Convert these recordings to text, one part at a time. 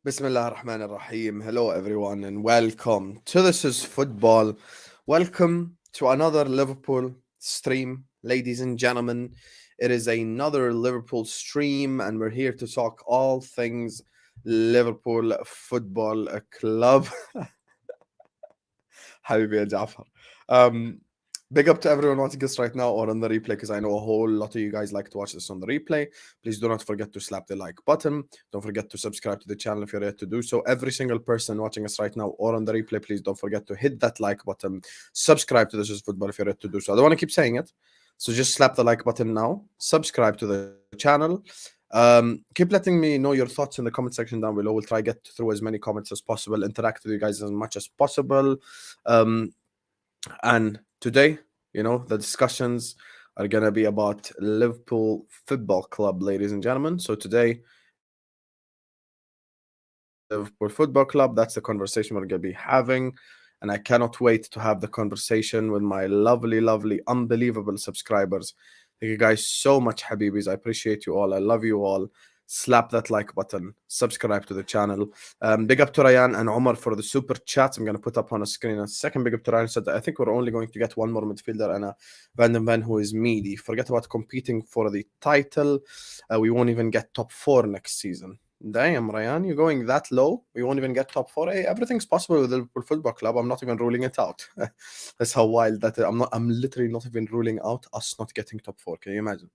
Bismillah ar-Rahman ar-Rahim. Hello everyone and welcome to This Is Football. Welcome to another Liverpool stream, ladies and gentlemen. It is another Liverpool stream and we're here to talk all things Liverpool Football Club. Habibi ya Jafar. Big up to everyone watching us right now or on the replay, because I know a whole lot of you guys like to watch this on the replay. Please do not forget to slap the like button. Don't forget to subscribe to the channel if you're yet to do so. Every single person watching us right now or on the replay, please don't forget to hit that like button. Subscribe to This Is Football if you're yet to do so. I don't want to keep saying it, so just slap the like button now. Subscribe to the channel. Keep letting me know your thoughts in the comment section down below. We'll try to get through as many comments as possible, interact with you guys as much as possible. And today, the discussions are going to be about Liverpool Football Club, ladies and gentlemen. So today, Liverpool Football Club, that's the conversation we're going to be having. And I cannot wait to have the conversation with my lovely, lovely, unbelievable subscribers. Thank you guys so much, Habibis. I appreciate you all. I love you all. Slap that like button, subscribe to the channel. Big up to Ryan and Omar for the super chats. I'm going to put up on a screen a second. Big up to Ryan. Said, I think we're only going to get one more midfielder and a Van den Ven who is meaty. Forget about competing for the title. We won't even get top 4 next season. Damn, Ryan, you're going that low? We won't even get top 4. Hey, everything's possible with the Liverpool Football Club. I'm not even ruling it out. That's how wild that is. I'm literally not even ruling out us not getting top 4. Can you imagine?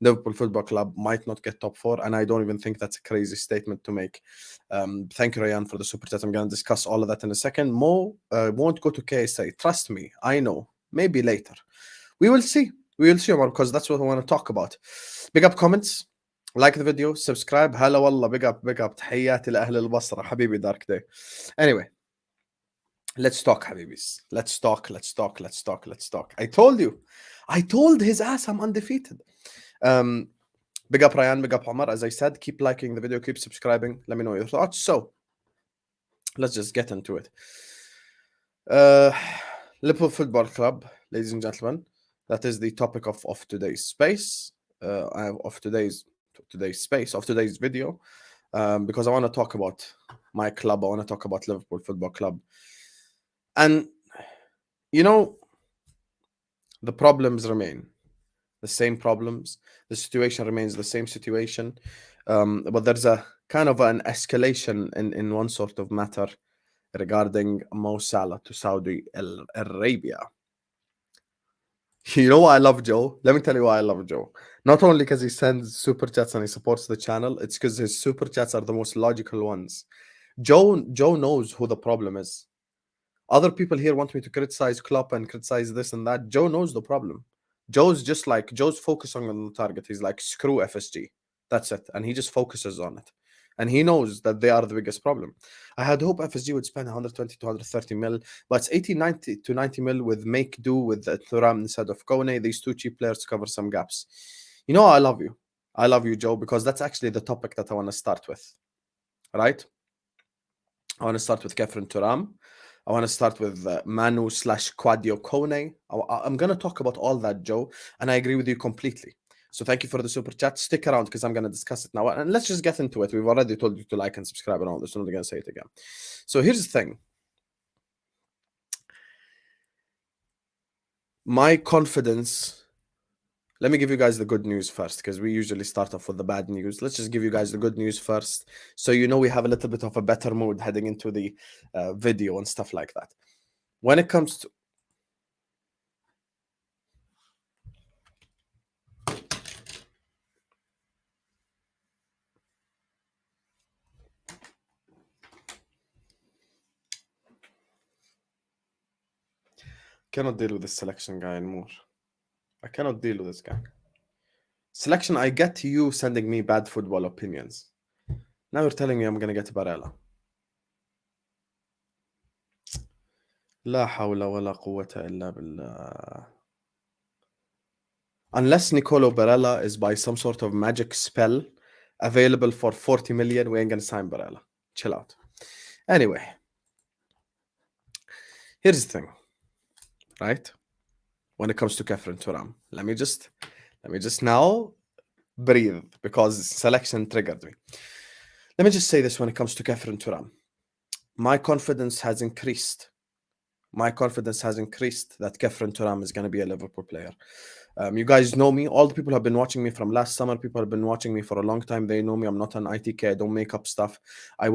Liverpool Football Club might not get top 4, and I don't even think that's a crazy statement to make. Thank you, Ryan, for the super chat. I'm going to discuss all of that in a second. Mo won't go to KSA. Trust me, I know. Maybe later. We will see. We will see, Omar, because that's what I want to talk about. Big up comments. Like the video. Subscribe. Hello, wallah. Big up. Big up. تحياتي لأهل البصرة. حبيبي dark day. Anyway. Let's talk, Habibis. Let's talk. I told you. I told his ass I'm undefeated. Big up Ryan, big up Omar. As I said, keep liking the video, keep subscribing. Let me know your thoughts. So, let's just get into it. Liverpool Football Club, ladies and gentlemen. That is the topic of today's space, of today's video, because I want to talk about my club. I want to talk about Liverpool Football Club. And, the problems remain. The same problems. The situation remains the same situation. But there's a kind of an escalation in one sort of matter regarding Mo Salah to Saudi Arabia. You know why I love Joe? Let me tell you why I love Joe. Not only because he sends super chats and he supports the channel, it's because his super chats are the most logical ones. Joe knows who the problem is. Other people here want me to criticize Klopp and criticize this and that. Joe knows the problem. Joe's focusing on the target. He's like, screw FSG. That's it. And he just focuses on it. And he knows that they are the biggest problem. I had hoped FSG would spend 120 to 130 mil, but it's 80, 90 to 90 mil with make do with Thuram instead of Kone. These two cheap players cover some gaps. I love you. I love you, Joe, because that's actually the topic that I want to start with. Right? I want to start with Kefren Thuram. I want to start with Manu / Quadio Kone. I'm going to talk about all that, Joe, and I agree with you completely. So thank you for the super chat. Stick around because I'm going to discuss it now. And let's just get into it. We've already told you to like and subscribe and all this. I'm not going to say it again. So here's the thing. My confidence... Let me give you guys the good news first, because we usually start off with the bad news. Let's just give you guys the good news first, so we have a little bit of a better mood heading into the video and stuff like that. When it comes to... cannot deal with this selection guy anymore. I cannot deal with this guy. Selection, I get you sending me bad football opinions. Now you're telling me I'm going to get Barella. La hawla wa la quwwata illa billah. Unless Nicolo Barella is by some sort of magic spell available for 40 million, we ain't going to sign Barella. Chill out. Anyway. Here's the thing. Right? When it comes to Kefren Thuram. Let me just now breathe, because selection triggered me. Let me just say this when it comes to Catherine Thuram. My confidence has increased. My confidence has increased that Catherine Thuram is going to be a Liverpool player. You guys know me. All the people who have been watching me from last summer, people have been watching me for a long time. They know me. I'm not an ITK. I don't make up stuff. I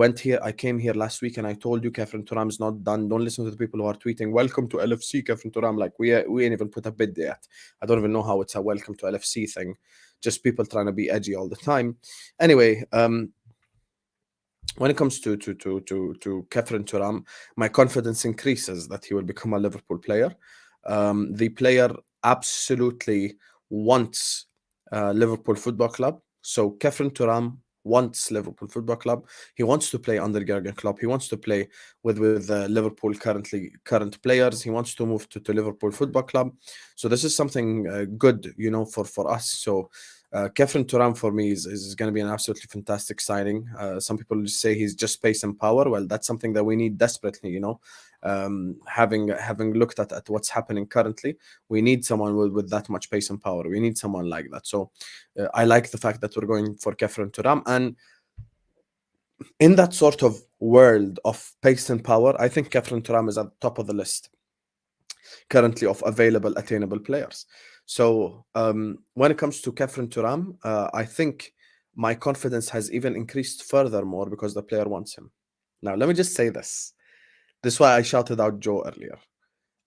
came here last week and I told you Catherine Thuram is not done. Don't listen to the people who are tweeting, welcome to LFC, Catherine Thuram. Like, we ain't even put a bid yet. I don't even know how it's a welcome to LFC thing. Just people trying to be edgy all the time. Anyway, when it comes to Catherine Thuram, my confidence increases that he will become a Liverpool player. The player absolutely wants Liverpool Football Club. So Catherine Thuram wants Liverpool Football Club. He wants to play under Jurgen Klopp. He wants to play with Liverpool current players. He wants to move to Liverpool Football Club. So this is something good, for us. So Catherine Thuram for me is going to be an absolutely fantastic signing. Some people just say he's just pace and power. Well, that's something that we need desperately, having looked at what's happening currently, we need someone with that much pace and power. We need someone like that. So I like the fact that we're going for Catherine Thuram, and in that sort of world of pace and power, I think Catherine Thuram is at the top of the list currently of available attainable players. So when it comes to Catherine Thuram, I think my confidence has even increased furthermore because the player wants him. Now let me just say this. This is why I shouted out Joe earlier.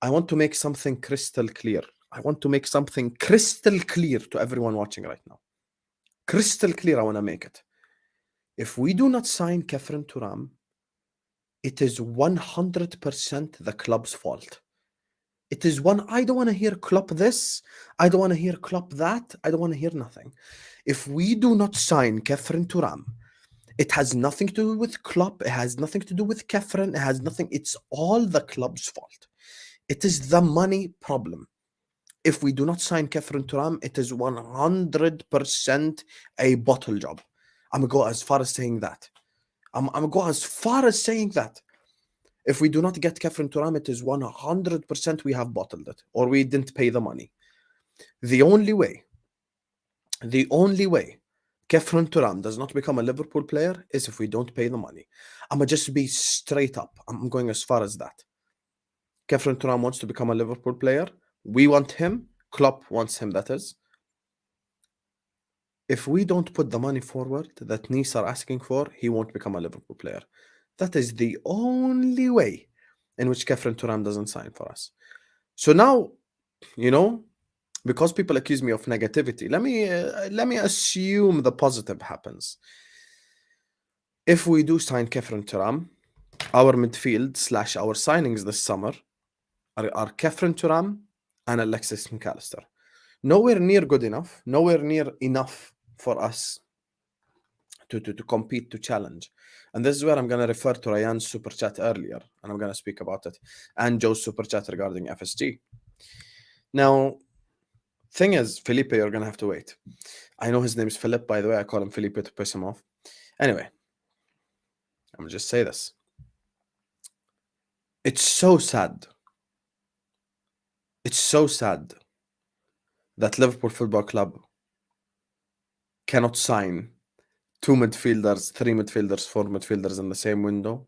I want to make something crystal clear. I want to make something crystal clear to everyone watching right now. Crystal clear, I want to make it. If we do not sign Catherine Thuram, it is 100% the club's fault. It is I don't want to hear Klopp this. I don't want to hear Klopp that. I don't want to hear nothing. If we do not sign Catherine Thuram, it has nothing to do with Klopp. It has nothing to do with Catherine. It has nothing. It's all the club's fault. It is the money problem. If we do not sign Catherine Thuram, it is 100% a bottle job. I'm going to go as far as saying that. I'm going to go as far as saying that. If we do not get Catherine Thuram, it is 100% we have bottled it, or we didn't pay the money. The only way Catherine Thuram does not become a Liverpool player is if we don't pay the money. I'm going to just be straight up. I'm going as far as that. Catherine Thuram wants to become a Liverpool player. We want him. Klopp wants him, that is. If we don't put the money forward that Nice are asking for, he won't become a Liverpool player. That is the only way in which Catherine Thuram doesn't sign for us. So now, because people accuse me of negativity, let me assume the positive happens. If we do sign Catherine Thuram, our midfield / our signings this summer are Catherine Thuram and Alexis MacAllister. Nowhere near good enough, nowhere near enough for us to compete, to challenge. And this is where I'm going to refer to Ryan's super chat earlier, and I'm going to speak about it, and Joe's super chat regarding FSG. Now, thing is, Felipe, you're going to have to wait. I know his name is Philip, by the way. I call him Felipe to piss him off. Anyway, I'm going to just say this. It's so sad. It's so sad that Liverpool Football Club cannot sign 2 midfielders, 3 midfielders, 4 midfielders in the same window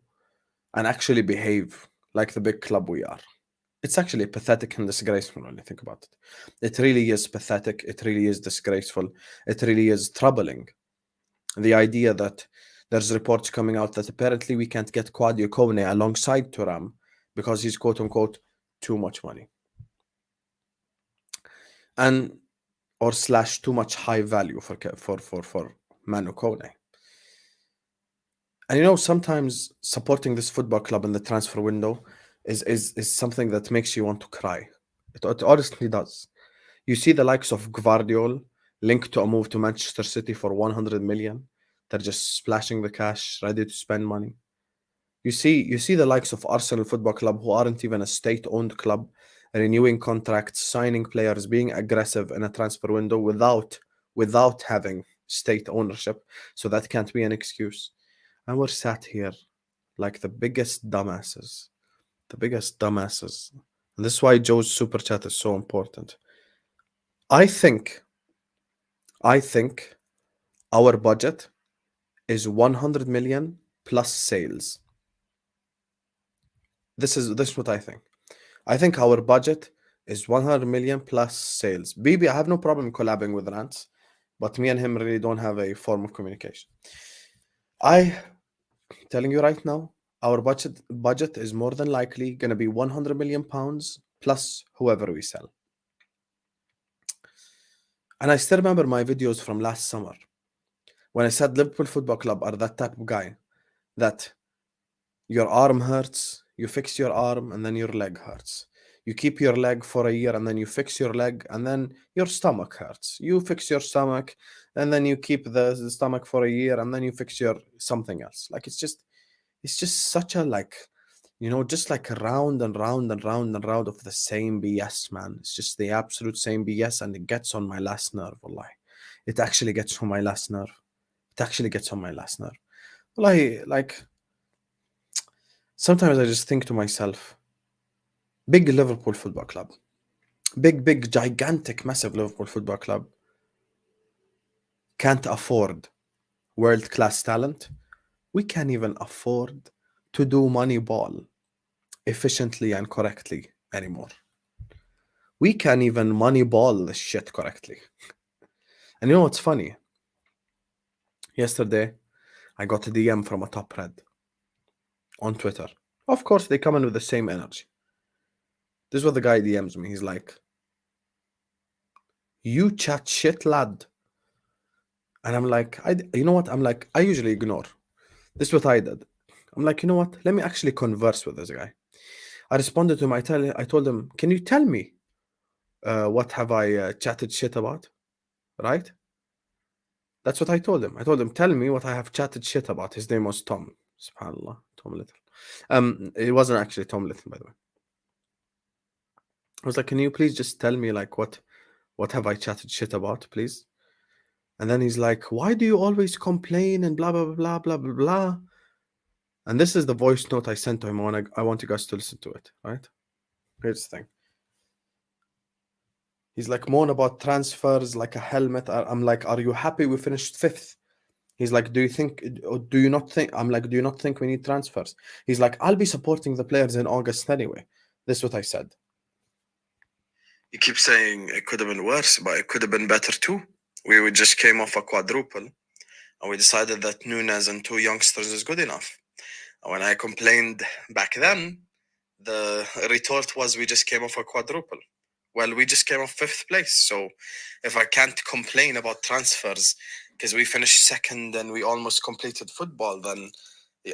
and actually behave like the big club we are. It's actually pathetic and disgraceful when you think about it. It really is pathetic. It really is disgraceful. It really is troubling. The idea that there's reports coming out that apparently we can't get Kone alongside Thuram because he's quote-unquote too much money. Or / too much high value for Manu Kone. And sometimes supporting this football club in the transfer window is something that makes you want to cry. It honestly does. You see the likes of Gvardiol linked to a move to Manchester City for 100 million. They're just splashing the cash, ready to spend money. You see the likes of Arsenal Football Club, who aren't even a state-owned club, renewing contracts, signing players, being aggressive in a transfer window without having state ownership. So that can't be an excuse. And we're sat here like the biggest dumbasses. The biggest dumbasses. And this is why Joe's super chat is so important. I think our budget is 100 million plus sales. This is what I think. I think our budget is 100 million plus sales. BB, I have no problem collabing with Rants, but me and him really don't have a form of communication. Telling you right now, our budget is more than likely going to be 100 million pounds plus whoever we sell. And I still remember my videos from last summer when I said Liverpool Football Club are that type of guy that your arm hurts, you fix your arm, and then your leg hurts. You keep your leg for a year, and then you fix your leg, and then your stomach hurts. You fix your stomach, and then you keep the stomach for a year, and then you fix your something else. Like it's just such a just like round and round and round and round of the same BS, man. It's just the absolute same BS, and it gets on my last nerve, wallahi. It actually gets on my last nerve. It actually gets on my last nerve. Wallahi, like, sometimes I just think to myself, big Liverpool Football Club, big, gigantic, massive Liverpool Football Club can't afford world-class talent. We can't even afford to do money ball efficiently and correctly anymore. We can't even money ball this shit correctly. And you know what's funny? Yesterday, I got a DM from a top red on Twitter. Of course, they come in with the same energy. This is what the guy DMs me. He's like, "You chat shit, lad." And I'm like, you know what? I'm like, I usually ignore. This is what I did. I'm like, you know what? Let me actually converse with this guy. I responded to him. I told him, "Can you tell me what have I chatted shit about?" Right? That's what I told him. I told him, "Tell me what I have chatted shit about." His name was Tom. SubhanAllah, Tom Little. It wasn't actually Tom Little, by the way. I was like, "Can you please just tell me like what have I chatted shit about, please?" And then he's like, "Why do you always complain and blah blah blah blah blah blah?" And this is the voice note I sent to him. I want you guys to listen to it. Right? Here's the thing. He's like, moan about transfers like a helmet. I'm like, "Are you happy we finished 5th?" He's like, do you not think? I'm like, "Do you not think we need transfers?" He's like, "I'll be supporting the players in August anyway." This is what I said. You keep saying it could have been worse, but it could have been better too. We just came off a quadruple, and we decided that Nunez and 2 youngsters is good enough. And when I complained back then, the retort was, "We just came off a quadruple." Well, we just came off 5th place. So if I can't complain about transfers because we finished 2nd and we almost completed football, then,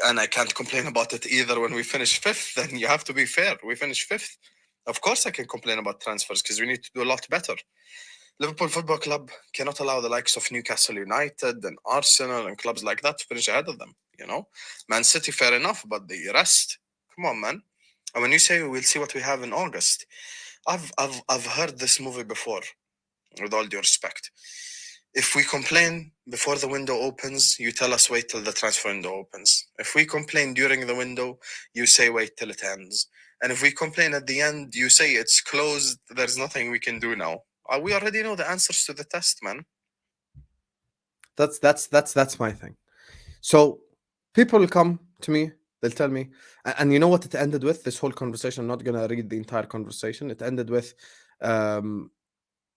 and I can't complain about it either when we finished 5th, then you have to be fair. We finished 5th. Of course I can complain about transfers because we need to do a lot better. Liverpool Football Club cannot allow the likes of Newcastle United and Arsenal and clubs like that to finish ahead of them, you know? Man City, fair enough, but the rest, come on, man. And when you say we'll see what we have in August, I've heard this movie before, with all due respect. If we complain before the window opens, you tell us wait till the transfer window opens. If we complain during the window, you say wait till it ends. And if we complain at the end, you say it's closed, there's nothing we can do now. We already know the answers to the test, man. That's my thing. So people will come to me, they'll tell me, and you know what it ended with? This whole conversation, I'm not gonna read the entire conversation. It ended with,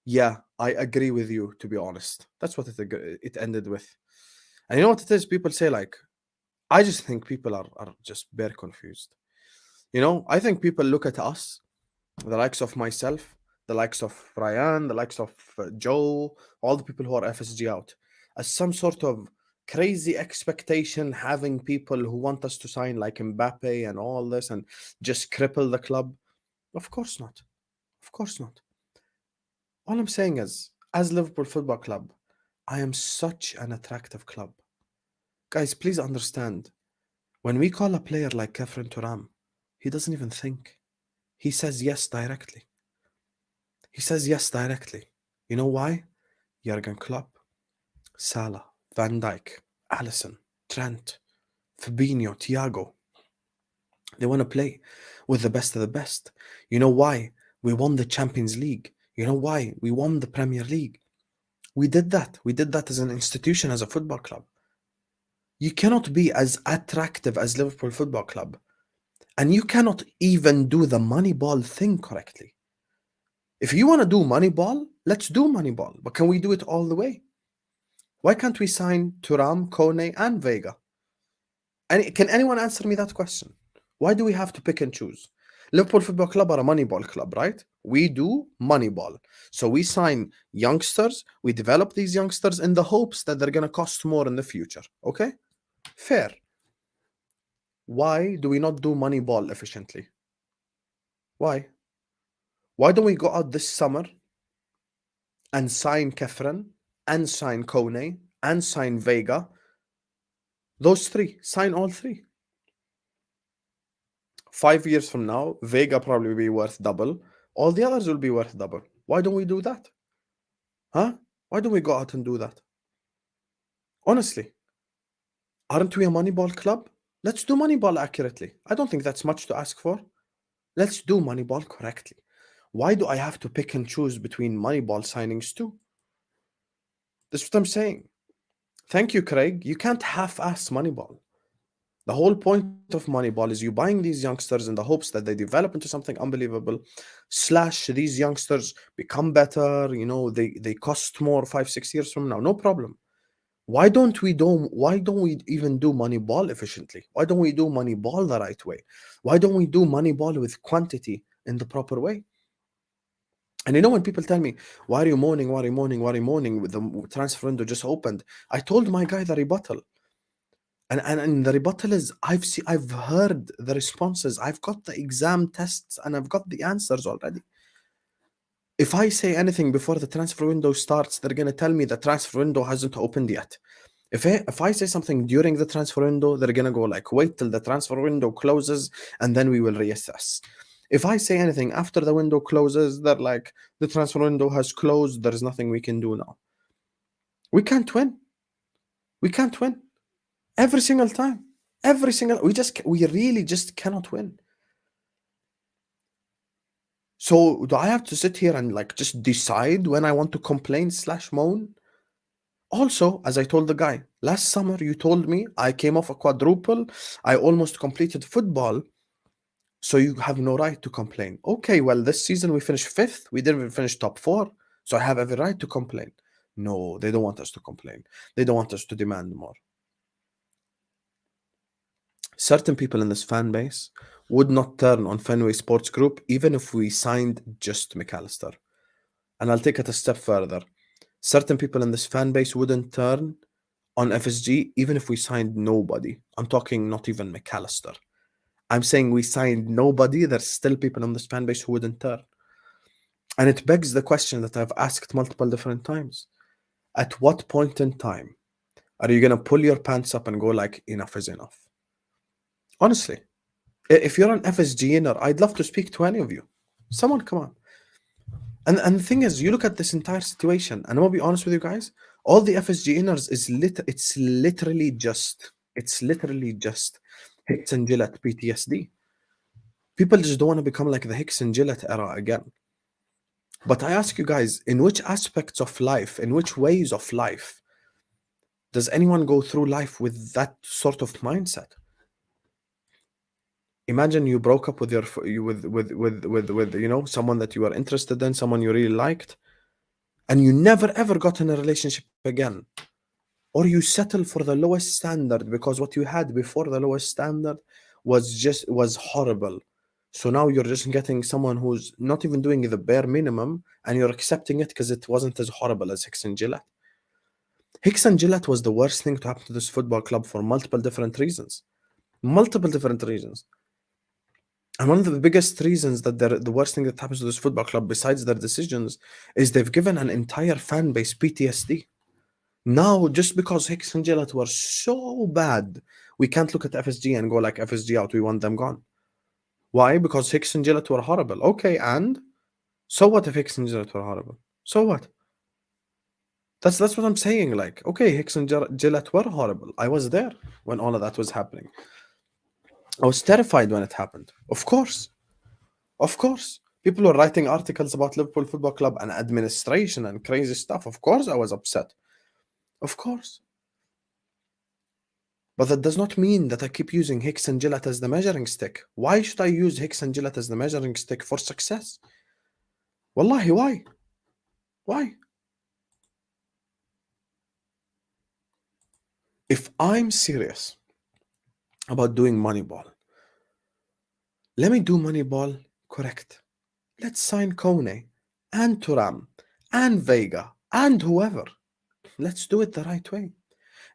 yeah, I agree with you, to be honest. That's what it ended with. And you know what it is? People say like, I just think people are just bare confused. You know, I think people look at us, the likes of myself, the likes of Ryan, the likes of Joe, all the people who are FSG out, as some sort of crazy expectation, having people who want us to sign like Mbappe and all this and just cripple the club. Of course not. Of course not. All I'm saying is, as Liverpool Football Club, I am such an attractive club. Guys, please understand, when we call a player like Kefren Thuram, he doesn't even think. He says yes directly. He says yes directly. You know why? Jurgen Klopp, Salah, Van Dijk, Alisson, Trent, Fabinho, Thiago. They want to play with the best of the best. You know why? We won the Champions League. You know why? We won the Premier League. We did that. We did that as an institution, as a football club. You cannot be as attractive as Liverpool Football Club, and you cannot even do the Moneyball thing correctly. If you want to do Moneyball, let's do Moneyball, but can we do it all the way? Why can't we sign Thuram, Kone, and Veiga? And can anyone answer me that question? Why do we have to pick and choose? Liverpool Football Club are a Moneyball club, right? We do Moneyball. So we sign youngsters, we develop these youngsters in the hopes that they're going to cost more in the future. Okay? Fair. Why do we not do Moneyball efficiently? Why? Why don't we go out this summer and sign Kefren, and sign Kone, and sign Veiga? Those three. Sign all three. 5 years from now, Veiga probably will be worth double. All the others will be worth double. Why don't we do that? Huh? Why don't we go out and do that? Honestly, aren't we a Moneyball club? Let's do Moneyball accurately. I don't think that's much to ask for. Let's do Moneyball correctly. Why do I have to pick and choose between Moneyball signings too? That's what I'm saying. Thank you, Craig. You can't half-ass Moneyball. The whole point of Moneyball is you buying these youngsters in the hopes that they develop into something unbelievable, / these youngsters become better, you know, they cost more 5-6 years from now. No problem. Why don't we even do Moneyball efficiently? Why don't we do Moneyball the right way? Why don't we do Moneyball with quantity in the proper way? And you know, when people tell me, why are you moaning with the transfer window just opened? I told my guy the rebuttal. And the rebuttal is, I've heard the responses, I've got the exam tests, and I've got the answers already. If I say anything before the transfer window starts, they're going to tell me the transfer window hasn't opened yet. If I say something during the transfer window, they're going to go like, wait till the transfer window closes and then we will reassess. If I say anything after the window closes, they're like, the transfer window has closed, there's nothing we can do now. We can't win. We can't win. Every single time. We really just cannot win. So do I have to sit here and like just decide when I want to complain / moan? Also, as I told the guy, last summer you told me I came off a quadruple, I almost completed football, so you have no right to complain. Okay, well, this season we finished 5th, we didn't even finish top 4, so I have every right to complain. No, they don't want us to complain. They don't want us to demand more. Certain people in this fan base would not turn on Fenway Sports Group even if we signed just MacAllister. And I'll take it a step further. Certain people in this fan base wouldn't turn on FSG even if we signed nobody. I'm talking not even MacAllister. I'm saying we signed nobody. There's still people in this fan base who wouldn't turn. And it begs the question that I've asked multiple different times. At what point in time are you going to pull your pants up and go like, enough is enough? Honestly, if you're an FSG inner, I'd love to speak to any of you. Someone come on. And the thing is, you look at this entire situation, and I'm going to be honest with you guys, all the FSG inners it's literally just Hicks and Gillett PTSD. People just don't want to become like the Hicks and Gillett era again. But I ask you guys, in which aspects of life, in which ways of life, does anyone go through life with that sort of mindset? Imagine you broke up with someone that you were interested in, someone you really liked, and you never ever got in a relationship again. Or you settle for the lowest standard because what you had before the lowest standard was horrible. So now you're just getting someone who's not even doing the bare minimum, and you're accepting it because it wasn't as horrible as Hicks and Gillett. Hicks and Gillett was the worst thing to happen to this football club for multiple different reasons. And one of the biggest reasons that the worst thing that happens to this football club, besides their decisions, is they've given an entire fan base PTSD. Now, just because Hicks and Gillett were so bad, we can't look at FSG and go like, FSG out, we want them gone. Why? Because Hicks and Gillett were horrible. Okay, and so what if Hicks and Gillett were horrible? So what? That's what I'm saying. Like, okay, Hicks and Gillett were horrible. I was there when all of that was happening. I was terrified when it happened. Of course. People were writing articles about Liverpool Football Club and administration and crazy stuff. Of course I was upset. Of course. But that does not mean that I keep using Hicks and Gillett as the measuring stick. Why should I use Hicks and Gillett as the measuring stick for success? Wallahi, why? Why? If I'm serious about doing Moneyball, let me do Moneyball correct. Let's sign Kone and Thuram and Veiga and whoever. Let's do it the right way.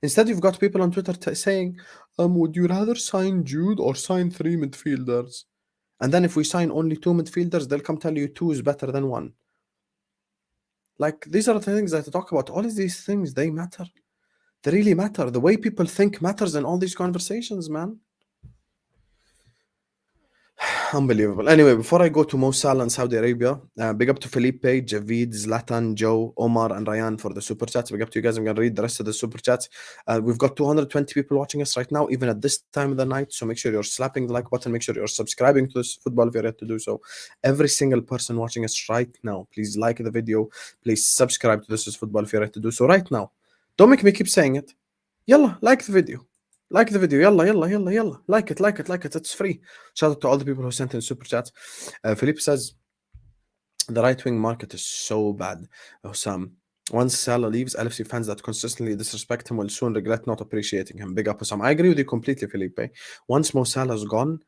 Instead, you've got people on Twitter saying, would you rather sign Jude or sign 3 midfielders? And then if we sign only 2 midfielders, they'll come tell you 2 is better than 1. Like, these are the things that I talk about. All of these things, they matter. They really matter. The way people think matters in all these conversations, man. Unbelievable. Anyway, before I go to Mo Salah and Saudi Arabia, big up to Felipe, Javid, Zlatan, Joe, Omar, and Ryan for the super chats. Big up to you guys. I'm going to read the rest of the super chats. We've got 220 people watching us right now, even at this time of the night. So make sure you're slapping the like button. Make sure you're subscribing to this football if you're yet to do so. Every single person watching us right now, please like the video. Please subscribe to This Is Football if you're yet to do so right now. Don't make me keep saying it. Yalla, like the video. Like the video. Yalla, yalla, yalla, yalla. Like it, like it, like it. It's free. Shout out to all the people who sent in super chats. Philippe says, the right-wing market is so bad. Hussam, once Salah leaves, LFC fans that consistently disrespect him will soon regret not appreciating him. Big up, Hussam. I agree with you completely, Felipe. Once Mo Salah's gone,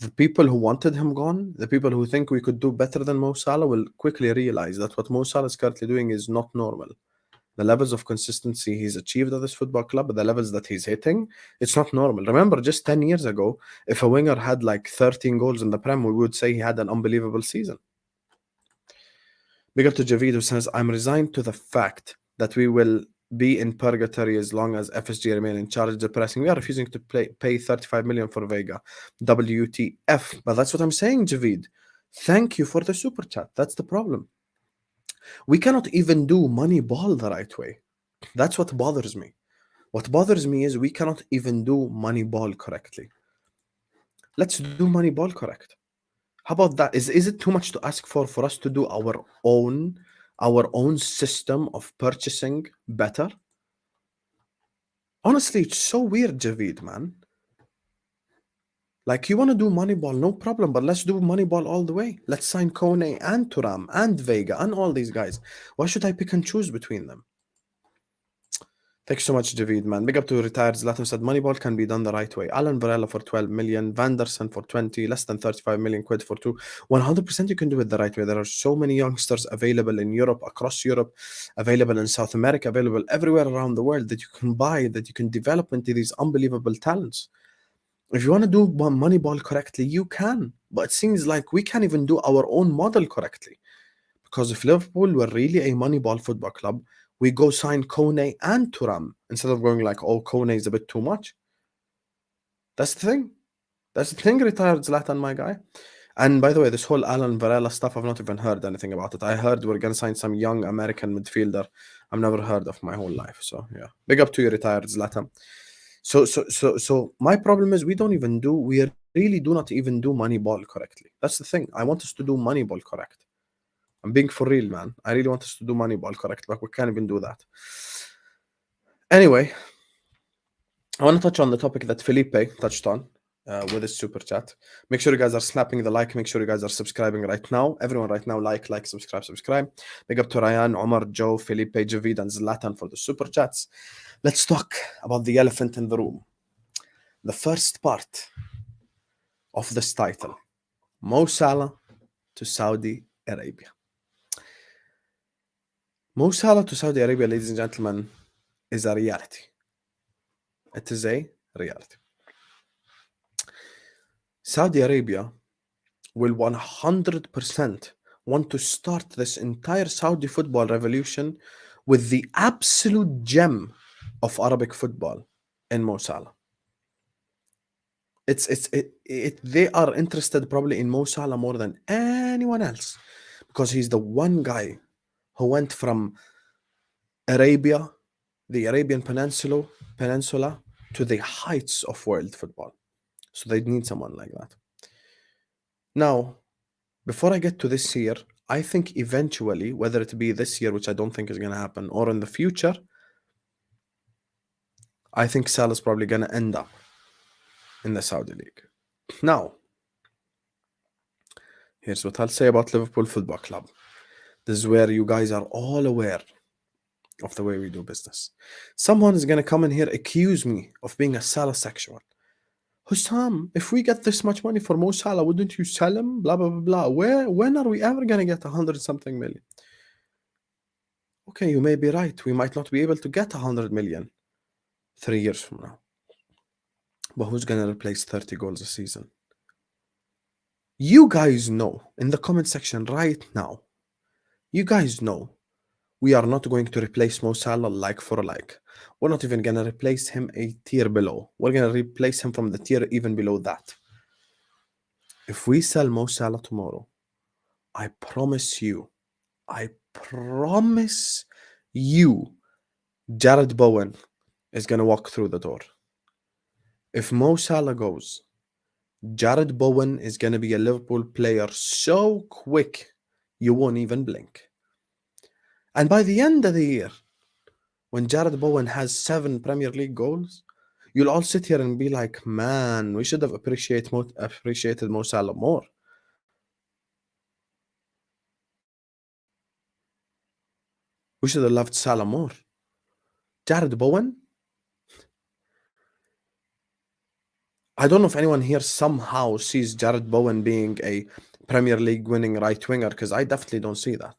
the people who wanted him gone, the people who think we could do better than Mo Salah will quickly realize that what Mo Salah is currently doing is not normal. The levels of consistency he's achieved at this football club, the levels that he's hitting, it's not normal. Remember, just 10 years ago, if a winger had like 13 goals in the Prem, we would say he had an unbelievable season. Big up to Javid, who says, I'm resigned to the fact that we will be in purgatory as long as FSG remain in charge of the pressing. We are refusing to pay 35 million for Veiga. WTF. But that's what I'm saying, Javid. Thank you for the super chat. That's the problem. We cannot even do Moneyball the right way. That's what bothers me. What bothers me is we cannot even do Moneyball correctly. Let's do Moneyball correct. How about that? Is it too much to ask for us to do our own system of purchasing better? Honestly, it's so weird, Javid, man. Like, you want to do Moneyball, no problem, but let's do Moneyball all the way. Let's sign Kone and Thuram and Veiga and all these guys. Why should I pick and choose between them? Thanks so much, Javid, man. Big up to retired Zlatan said Moneyball can be done the right way. Alan Varela for 12 million, Vanderson for 20, less than 35 million quid for 2. 100% you can do it the right way. There are so many youngsters available in Europe, across Europe, available in South America, available everywhere around the world that you can buy, that you can develop into these unbelievable talents. If you want to do Moneyball correctly, you can. But it seems like we can't even do our own model correctly. Because if Liverpool were really a Moneyball football club, we go sign Kone and Thuram instead of going like, oh, Kone is a bit too much. That's the thing. That's the thing, retired Zlatan, my guy. And by the way, this whole Alan Varela stuff, I've not even heard anything about it. I heard we're going to sign some young American midfielder I've never heard of my whole life. So, yeah. Big up to you, retired Zlatan. So my problem is we really do not even do Moneyball correctly. That's the thing. I want us to do Moneyball correct. I'm being for real, man. I really want us to do Moneyball correct, but we can't even do that. Anyway, I want to touch on the topic that Felipe touched on with his super chat. Make sure you guys are snapping the like. Make sure you guys are subscribing right now. Everyone right now, like, subscribe. Big up to Ryan, Omar, Joe, Felipe, Javid, and Zlatan for the super chats. Let's talk about the elephant in the room. The first part of this title, Mo Salah to Saudi Arabia. Mo Salah to Saudi Arabia, ladies and gentlemen, is a reality. It is a reality. Saudi Arabia will 100% want to start this entire Saudi football revolution with the absolute gem of Arabic football in Mo Salah. They are interested probably in Mo Salah more than anyone else because he's the one guy who went from Arabia, the Arabian Peninsula, to the heights of world football. So they need someone like that. Now, before I get to this year, I think eventually, whether it be this year, which I don't think is going to happen, or in the future, I think Salah's probably going to end up in the Saudi League. Now, here's what I'll say about Liverpool Football Club. This is where you guys are all aware of the way we do business. Someone is going to come in here, accuse me of being a Salah sexual. Hussam, if we get this much money for Mo Salah, wouldn't you sell him? Blah, blah, blah, blah. When are we ever going to get 100-something million? Okay, you may be right. We might not be able to get 100 million 3 years from now. But who's going to replace 30 goals a season? You guys know, in the comment section right now, you guys know we are not going to replace Mo Salah like for like. We're not even going to replace him a tier below. We're going to replace him from the tier even below that. If we sell Mo Salah tomorrow, I promise you, Jared Bowen is going to walk through the door. If Mo Salah goes, Jared Bowen is going to be a Liverpool player so quick, you won't even blink. And by the end of the year, when Jared Bowen has 7 Premier League goals, you'll all sit here and be like, man, we should have appreciated Mo Salah more. We should have loved Salah more. Jared Bowen? I don't know if anyone here somehow sees Jared Bowen being a Premier League winning right winger, because I definitely don't see that.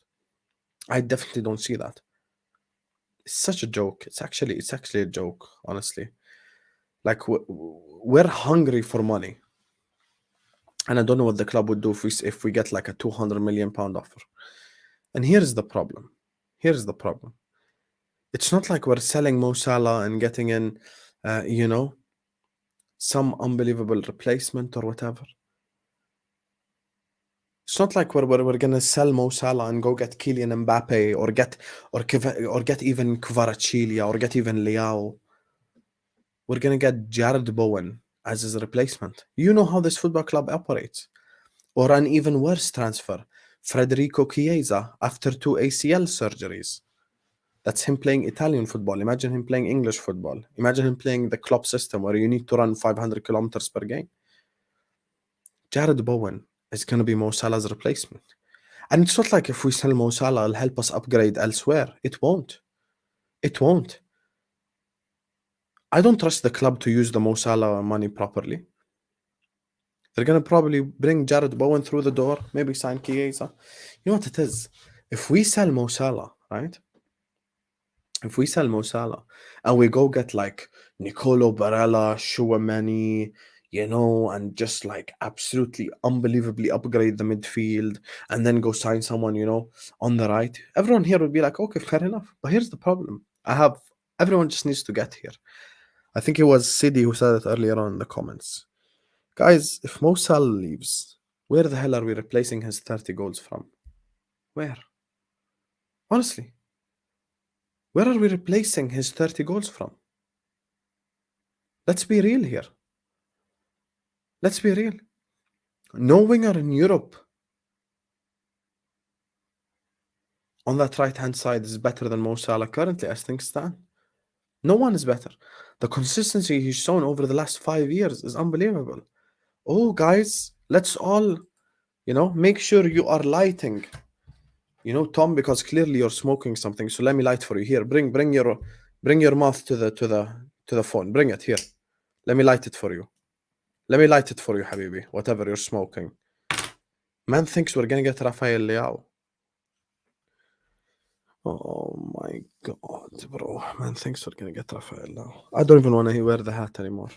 It's such a joke. It's actually a joke, honestly. Like, we're hungry for money. And I don't know what the club would do if we get like a £200 million offer. And here's the problem. It's not like we're selling Mo Salah and getting in, some unbelievable replacement or whatever. It's not like we're gonna sell Mo Salah and go get Kylian Mbappe or get even Kvaratskhelia or get even Leao. We're gonna get Jared Bowen as his replacement. You know how this football club operates. Or an even worse transfer, Federico Chiesa after 2 ACL surgeries. That's him playing Italian football. Imagine him playing English football. Imagine him playing the Klopp system where you need to run 500 kilometers per game. Jared Bowen is going to be Mo Salah's replacement. And it's not like if we sell Mo Salah, it'll help us upgrade elsewhere. It won't. I don't trust the club to use the Mo Salah money properly. They're going to probably bring Jared Bowen through the door, maybe sign Chiesa. You know what it is? If we sell Mo Salah, right? If we sell Mo Salah and we go get like Nicolo Barella, Chouameni, and just like absolutely unbelievably upgrade the midfield and then go sign someone, on the right, everyone here would be like, okay, fair enough. But here's the problem. Everyone just needs to get here. I think it was Sidi who said it earlier on in the comments. Guys, if Mo Salah leaves, where the hell are we replacing his 30 goals from? Where? Honestly. Where are we replacing his 30 goals from? Let's be real here. No winger in Europe on that right-hand side is better than Mo Salah currently, as things stand. No one is better. The consistency he's shown over the last 5 years is unbelievable. Oh, guys, let's all, make sure you are lighting. Tom, because clearly you're smoking something, so let me light for you. Here, bring your mouth to the phone. Bring it here. Let me light it for you. Habibi. Whatever you're smoking. Man thinks we're gonna get Rafael Leao. Oh my god, bro. Man thinks we're gonna get Rafael Leao. I don't even want to wear the hat anymore.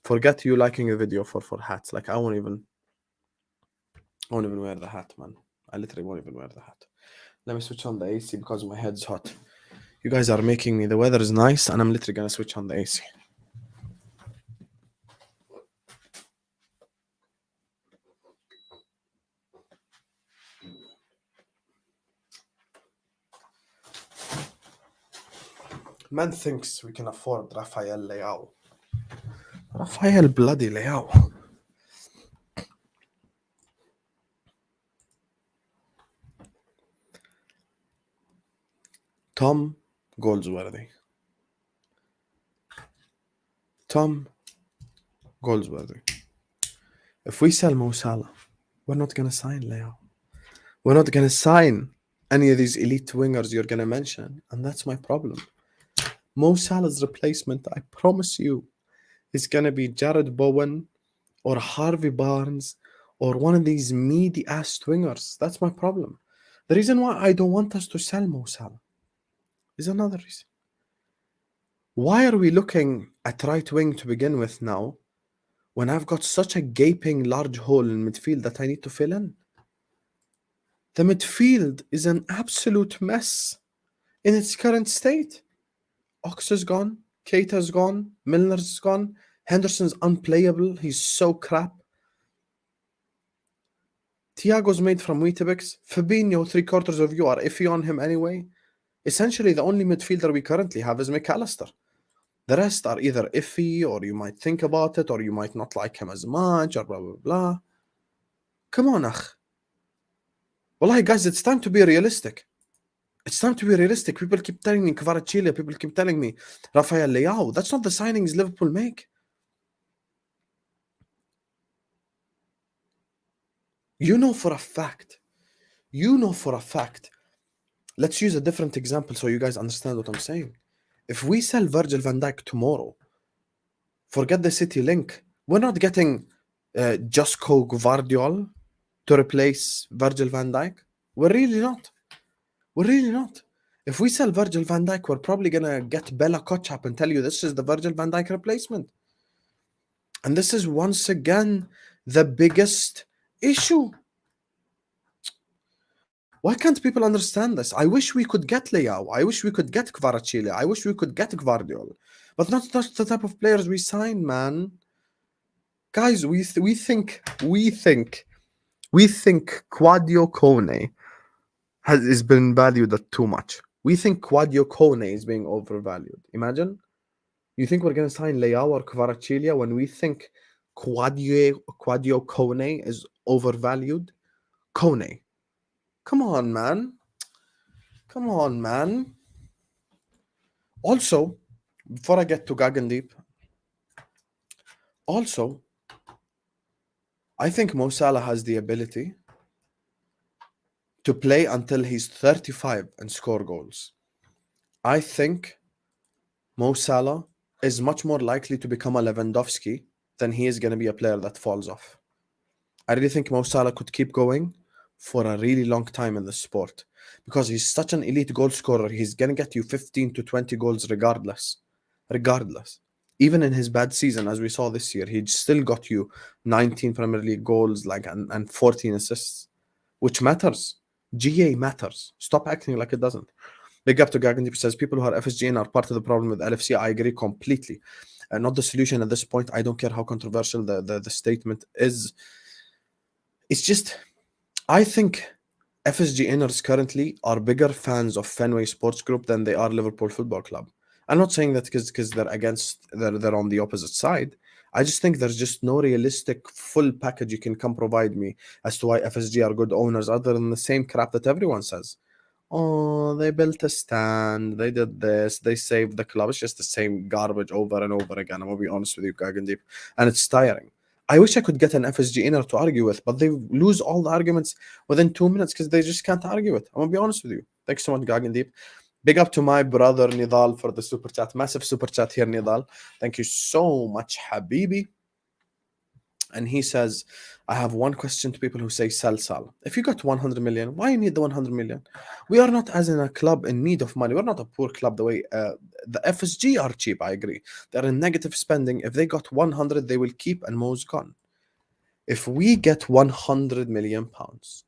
Forget you liking a video for hats. Like, I won't even wear the hat, man. I literally won't even wear the hat. Let me switch on the AC because my head's hot. You guys are making me. The weather is nice, and I'm literally gonna switch on the AC. Man thinks we can afford Rafael Leao. Rafael bloody Leao. Tom, goals worthy. Tom, goals worthy. If we sell Mo Salah, we're not going to sign Leo. We're not going to sign any of these elite wingers you're going to mention. And that's my problem. Mo Salah's replacement, I promise you, is going to be Jared Bowen or Harvey Barnes or one of these meaty-ass wingers. That's my problem. The reason why I don't want us to sell Mo Salah is another reason. Why are we looking at right wing to begin with now when I've got such a gaping large hole in midfield that I need to fill in? The midfield is an absolute mess in its current state. Ox is gone, Keita's gone, Milner's gone, Henderson's unplayable, he's so crap. Thiago's made from Weetabix. Fabinho, 3/4 of you are iffy on him anyway. Essentially, the only midfielder we currently have is MacAllister. The rest are either iffy, or you might think about it, or you might not like him as much, or blah, blah, blah. Come on, akh. Wallahi, guys, it's time to be realistic. It's time to be realistic. People keep telling me Kvaratskhelia, people keep telling me Rafael Leao. That's not the signings Liverpool make. You know for a fact. Let's use a different example so you guys understand what I'm saying. If we sell Virgil van Dijk tomorrow, forget the City link. We're not getting Josko Gvardiol to replace Virgil van Dijk. We're really not. If we sell Virgil van Dijk, we're probably going to get Bella Kotchap and tell you this is the Virgil van Dijk replacement. And this is once again the biggest issue. Why can't people understand this? I wish we could get Leao. I wish we could get Kvaratskhelia. I wish we could get Gvardiol. But not the type of players we sign, man. Guys, we think Quadio Kone has been valued at too much. We think Quadio Kone is being overvalued. Imagine. You think we're going to sign Leao or Kvaratskhelia when we think Quadio Kone is overvalued? Kone. Come on, man. Also, before I get to Gagandeep, I think Mo Salah has the ability to play until he's 35 and score goals. I think Mo Salah is much more likely to become a Lewandowski than he is going to be a player that falls off. I really think Mo Salah could keep going for a really long time in the sport because he's such an elite goal scorer. He's going to get you 15 to 20 goals regardless. Even in his bad season, as we saw this year, he still got you 19 Premier League goals and 14 assists, which matters. GA matters. Stop acting like it doesn't. Big up to Gagandeep says, people who are FSGN are part of the problem with LFC. I agree completely. Not the solution at this point. I don't care how controversial the statement is. It's just, I think FSGNers currently are bigger fans of Fenway Sports Group than they are Liverpool Football Club. I'm not saying that because they're on the opposite side. I just think there's just no realistic full package you can come provide me as to why FSG are good owners other than the same crap that everyone says. Oh, they built a stand, they did this, they saved the club. It's just the same garbage over and over again. I'm going to be honest with you, Gagandeep. And it's tiring. I wish I could get an FSG inner to argue with, but they lose all the arguments within 2 minutes because they just can't argue it. I'm going to be honest with you. Thanks so much, Gagandeep. Big up to my brother Nidal for the super chat. Massive super chat here, Nidal. Thank you so much, Habibi. And he says, I have one question to people who say sell Salah. If you got 100 million, why you need the 100 million? We are not as in a club in need of money. We're not a poor club the way the FSG are cheap, I agree. They're in negative spending. If they got 100, they will keep and Mo's gone. If we get 100 million pounds,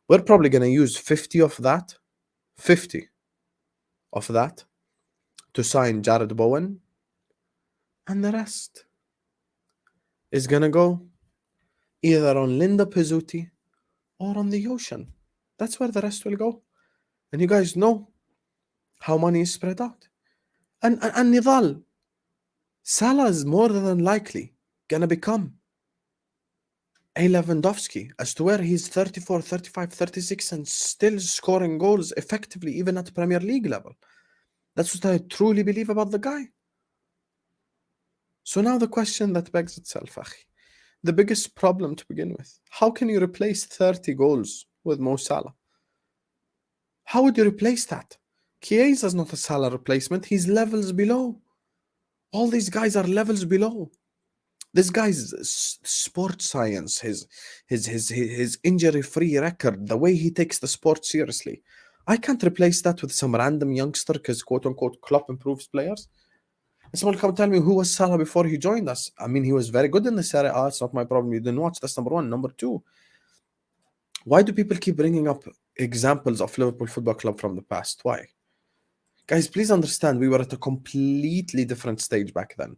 we're probably going to use 50 of that to sign Jared Bowen, and the rest is going to go either on Linda Pizzuti or on the ocean. That's where the rest will go. And you guys know how money is spread out. And Nidal, Salah is more than likely going to become a Lewandowski as to where he's 34, 35, 36 and still scoring goals effectively even at Premier League level. That's what I truly believe about the guy. So now the question that begs itself, Akhi, the biggest problem to begin with, how can you replace 30 goals with Mo Salah? How would you replace that? Chiesa is not a Salah replacement. He's levels below. All these guys are levels below. This guy's sports science, his injury-free record, the way he takes the sport seriously. I can't replace that with some random youngster because quote-unquote Klopp improves players. And someone come tell me who was Salah before he joined us. I mean, he was very good in the Serie A. It's not my problem. You didn't watch. That's number one. Number two, why do people keep bringing up examples of Liverpool Football Club from the past? Why? Guys, please understand, we were at a completely different stage back then.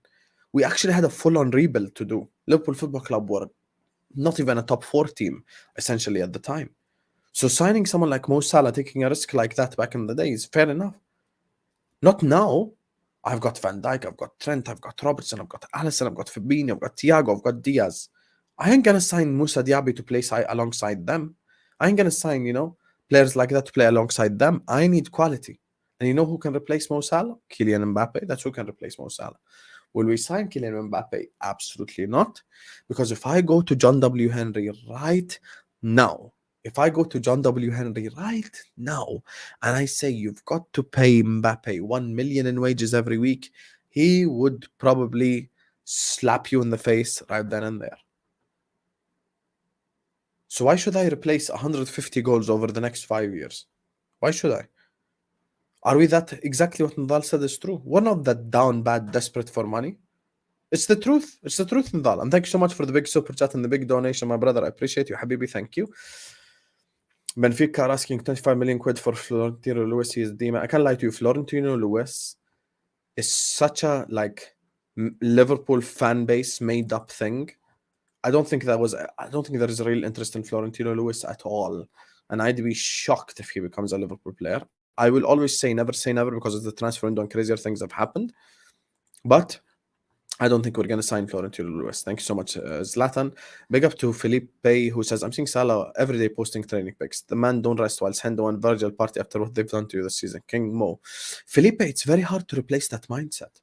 We actually had a full-on rebuild to do. Liverpool Football Club were not even a top 4 team, essentially, at the time. So signing someone like Mo Salah, taking a risk like that back in the day is fair enough. Not now. I've got Van Dijk, I've got Trent, I've got Robertson, I've got Alisson, I've got Fabinho, I've got Thiago, I've got Diaz. I ain't going to sign Moussa Diaby to play alongside them. I ain't going to sign, players like that to play alongside them. I need quality. And you know who can replace Mo Salah? Kylian Mbappe. That's who can replace Mo Salah. Will we sign Kylian Mbappe? Absolutely not. Because if I go to John W. Henry right now, and I say you've got to pay Mbappe 1 million in wages every week, he would probably slap you in the face right then and there. So why should I replace 150 goals over the next 5 years? Why should I? Are we that exactly what Ndal said is true? We're not that down bad, desperate for money. It's the truth. It's the truth, Ndal. And thank you so much for the big super chat and the big donation, my brother. I appreciate you, Habibi. Thank you. Benfica are asking 25 million quid for Florentino Lewis. He is demon. I can't lie to you. Florentino Lewis is such a Liverpool fan base made up thing. I don't think there is a real interest in Florentino Lewis at all. And I'd be shocked if he becomes a Liverpool player. I will always say never because of the transfer window and crazier things have happened. But I don't think we're going to sign Florentino Lewis. Thank you so much, Zlatan. Big up to Felipe, who says, I'm seeing Salah every day posting training pics. The man don't rest while Hendo and Virgil party after what they've done to you this season. King Mo. Felipe, it's very hard to replace that mindset.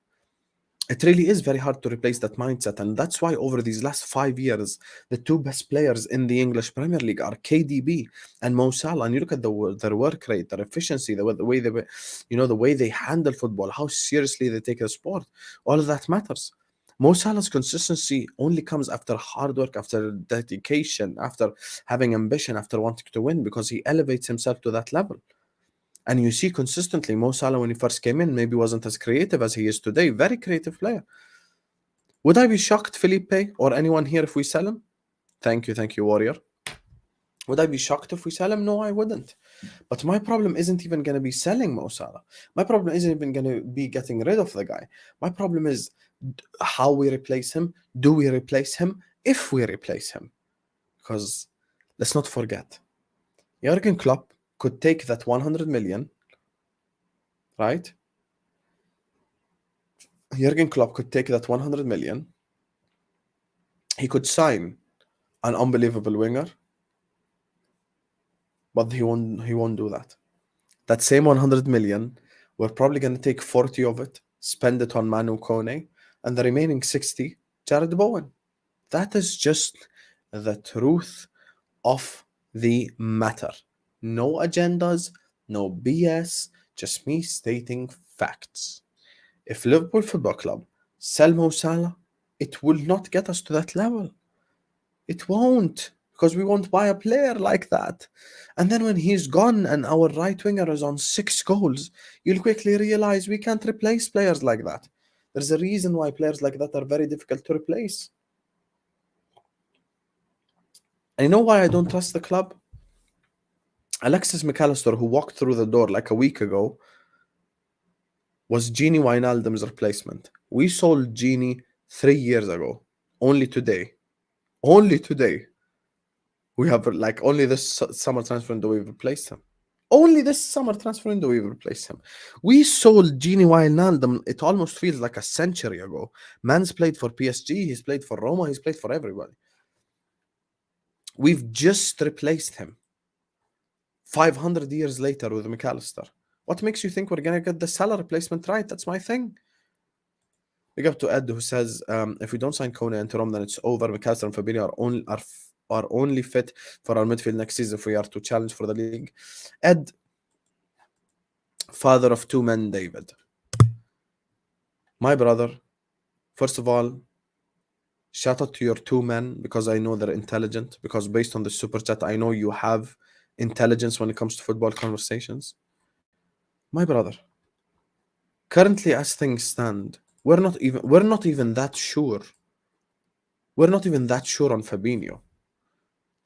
It really is very hard to replace that mindset. And that's why over these last 5 years, the 2 best players in the English Premier League are KDB and Mo Salah. And you look at their work rate, their efficiency, the way they handle football, how seriously they take the sport. All of that matters. Mo Salah's consistency only comes after hard work, after dedication, after having ambition, after wanting to win, because he elevates himself to that level. And you see consistently, Mo Salah, when he first came in, maybe wasn't as creative as he is today. Very creative player. Would I be shocked, Felipe, or anyone here, if we sell him? Thank you, Warrior. Would I be shocked if we sell him? No, I wouldn't. But my problem isn't even going to be selling Mo Salah. My problem isn't even going to be getting rid of the guy. My problem is how we replace him. Do we replace him? If we replace him. Because let's not forget, Jurgen Klopp could take that 100 million, right? Jurgen Klopp could take that 100 million. He could sign an unbelievable winger, but he won't do that. That same 100 million, we're probably going to take 40 of it, spend it on Manu Kone, and the remaining 60, Jared Bowen. That is just the truth of the matter. No agendas, no BS, just me stating facts. If Liverpool Football Club sell Mo Salah, it will not get us to that level. It won't, because we won't buy a player like that. And then when he's gone and our right winger is on 6 goals, you'll quickly realize we can't replace players like that. There's a reason why players like that are very difficult to replace. And you know why I don't trust the club? Alexis MacAllister, who walked through the door like a week ago, was Gini Wijnaldum's replacement. We sold Gini 3 years ago. Only today, we have only this summer transfer window we've replaced him. Only this summer transfer window we've replaced him. We sold Gini Wijnaldum, it almost feels like a century ago. Man's played for PSG, he's played for Roma, he's played for everybody. We've just replaced him 500 years later with MacAllister. What makes you think we're gonna get the Salah replacement right? That's my thing. Big up to Ed, who says, if we don't sign Kone and Thuram, then it's over. MacAllister and Fabrizio are only fit for our midfield next season if we are to challenge for the league. Ed, father of two men, David. My brother, first of all, shout out to your two men because I know they're intelligent. Because based on the super chat, I know you have intelligence when it comes to football conversations. My brother, currently as things stand, we're not even that sure. We're not even that sure on Fabinho.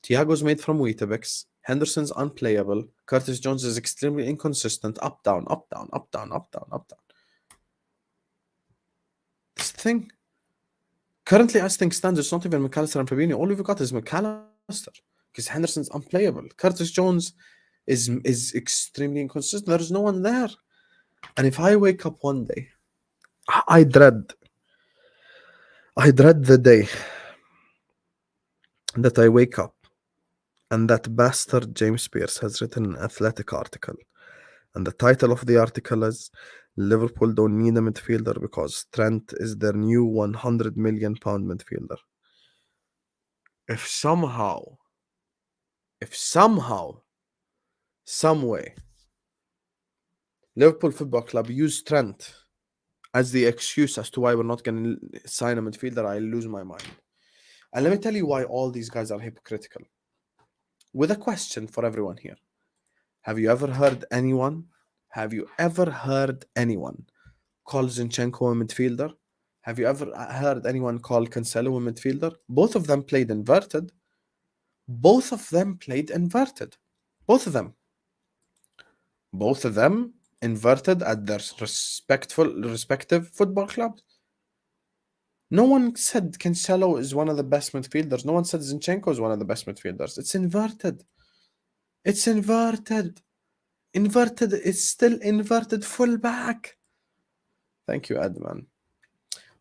Thiago's made from Weetabix. Henderson's unplayable. Curtis Jones is extremely inconsistent. Up, down, up, down, up, down, up, down, up, down. This thing. Currently, as things stand, it's not even MacAllister and Fabinho. All we've got is MacAllister. Because Henderson's unplayable. Curtis Jones is extremely inconsistent. There's no one there. And if I wake up one day, I dread the day that I wake up and that bastard James Pearce has written an athletic article. And the title of the article is Liverpool don't need a midfielder because Trent is their new £100 million midfielder. If somehow, some way, Liverpool Football Club use Trent as the excuse as to why we're not going to sign a midfielder, I lose my mind. And let me tell you why all these guys are hypocritical. With a question for everyone here. Have you ever heard anyone call Zinchenko a midfielder? Have you ever heard anyone call Cancelo a midfielder? Both of them played inverted. Both of them inverted at their respective football clubs. No one said Cancelo is one of the best midfielders. No one said Zinchenko is one of the best midfielders. It's inverted. Inverted is still inverted full back. Thank you, Edman.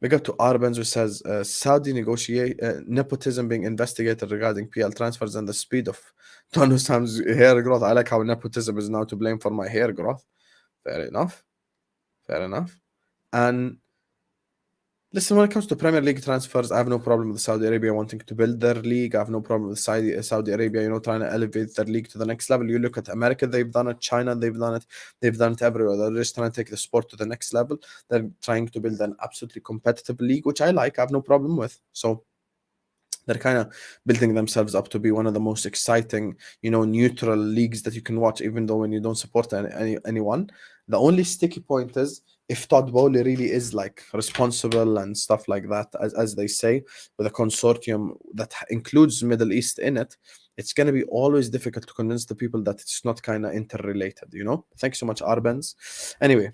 We got to Arbens, who says Saudi nepotism being investigated regarding PL transfers and the speed of Don Sam's hair growth. I like how nepotism is now to blame for my hair growth. Fair enough. And listen, when it comes to Premier League transfers, I have no problem with Saudi Arabia wanting to build their league. I have no problem with Saudi Arabia, trying to elevate their league to the next level. You look at America, they've done it. China, they've done it. They've done it everywhere. They're just trying to take the sport to the next level. They're trying to build an absolutely competitive league, which I like. I have no problem with. So they're kind of building themselves up to be one of the most exciting, neutral leagues that you can watch, even though when you don't support anyone. The only sticky point is if Todd Bowley really is like responsible and stuff like that, as they say, with a consortium that includes Middle East in it, it's going to be always difficult to convince the people that it's not kind of interrelated, Thanks so much, Arbens. Anyway,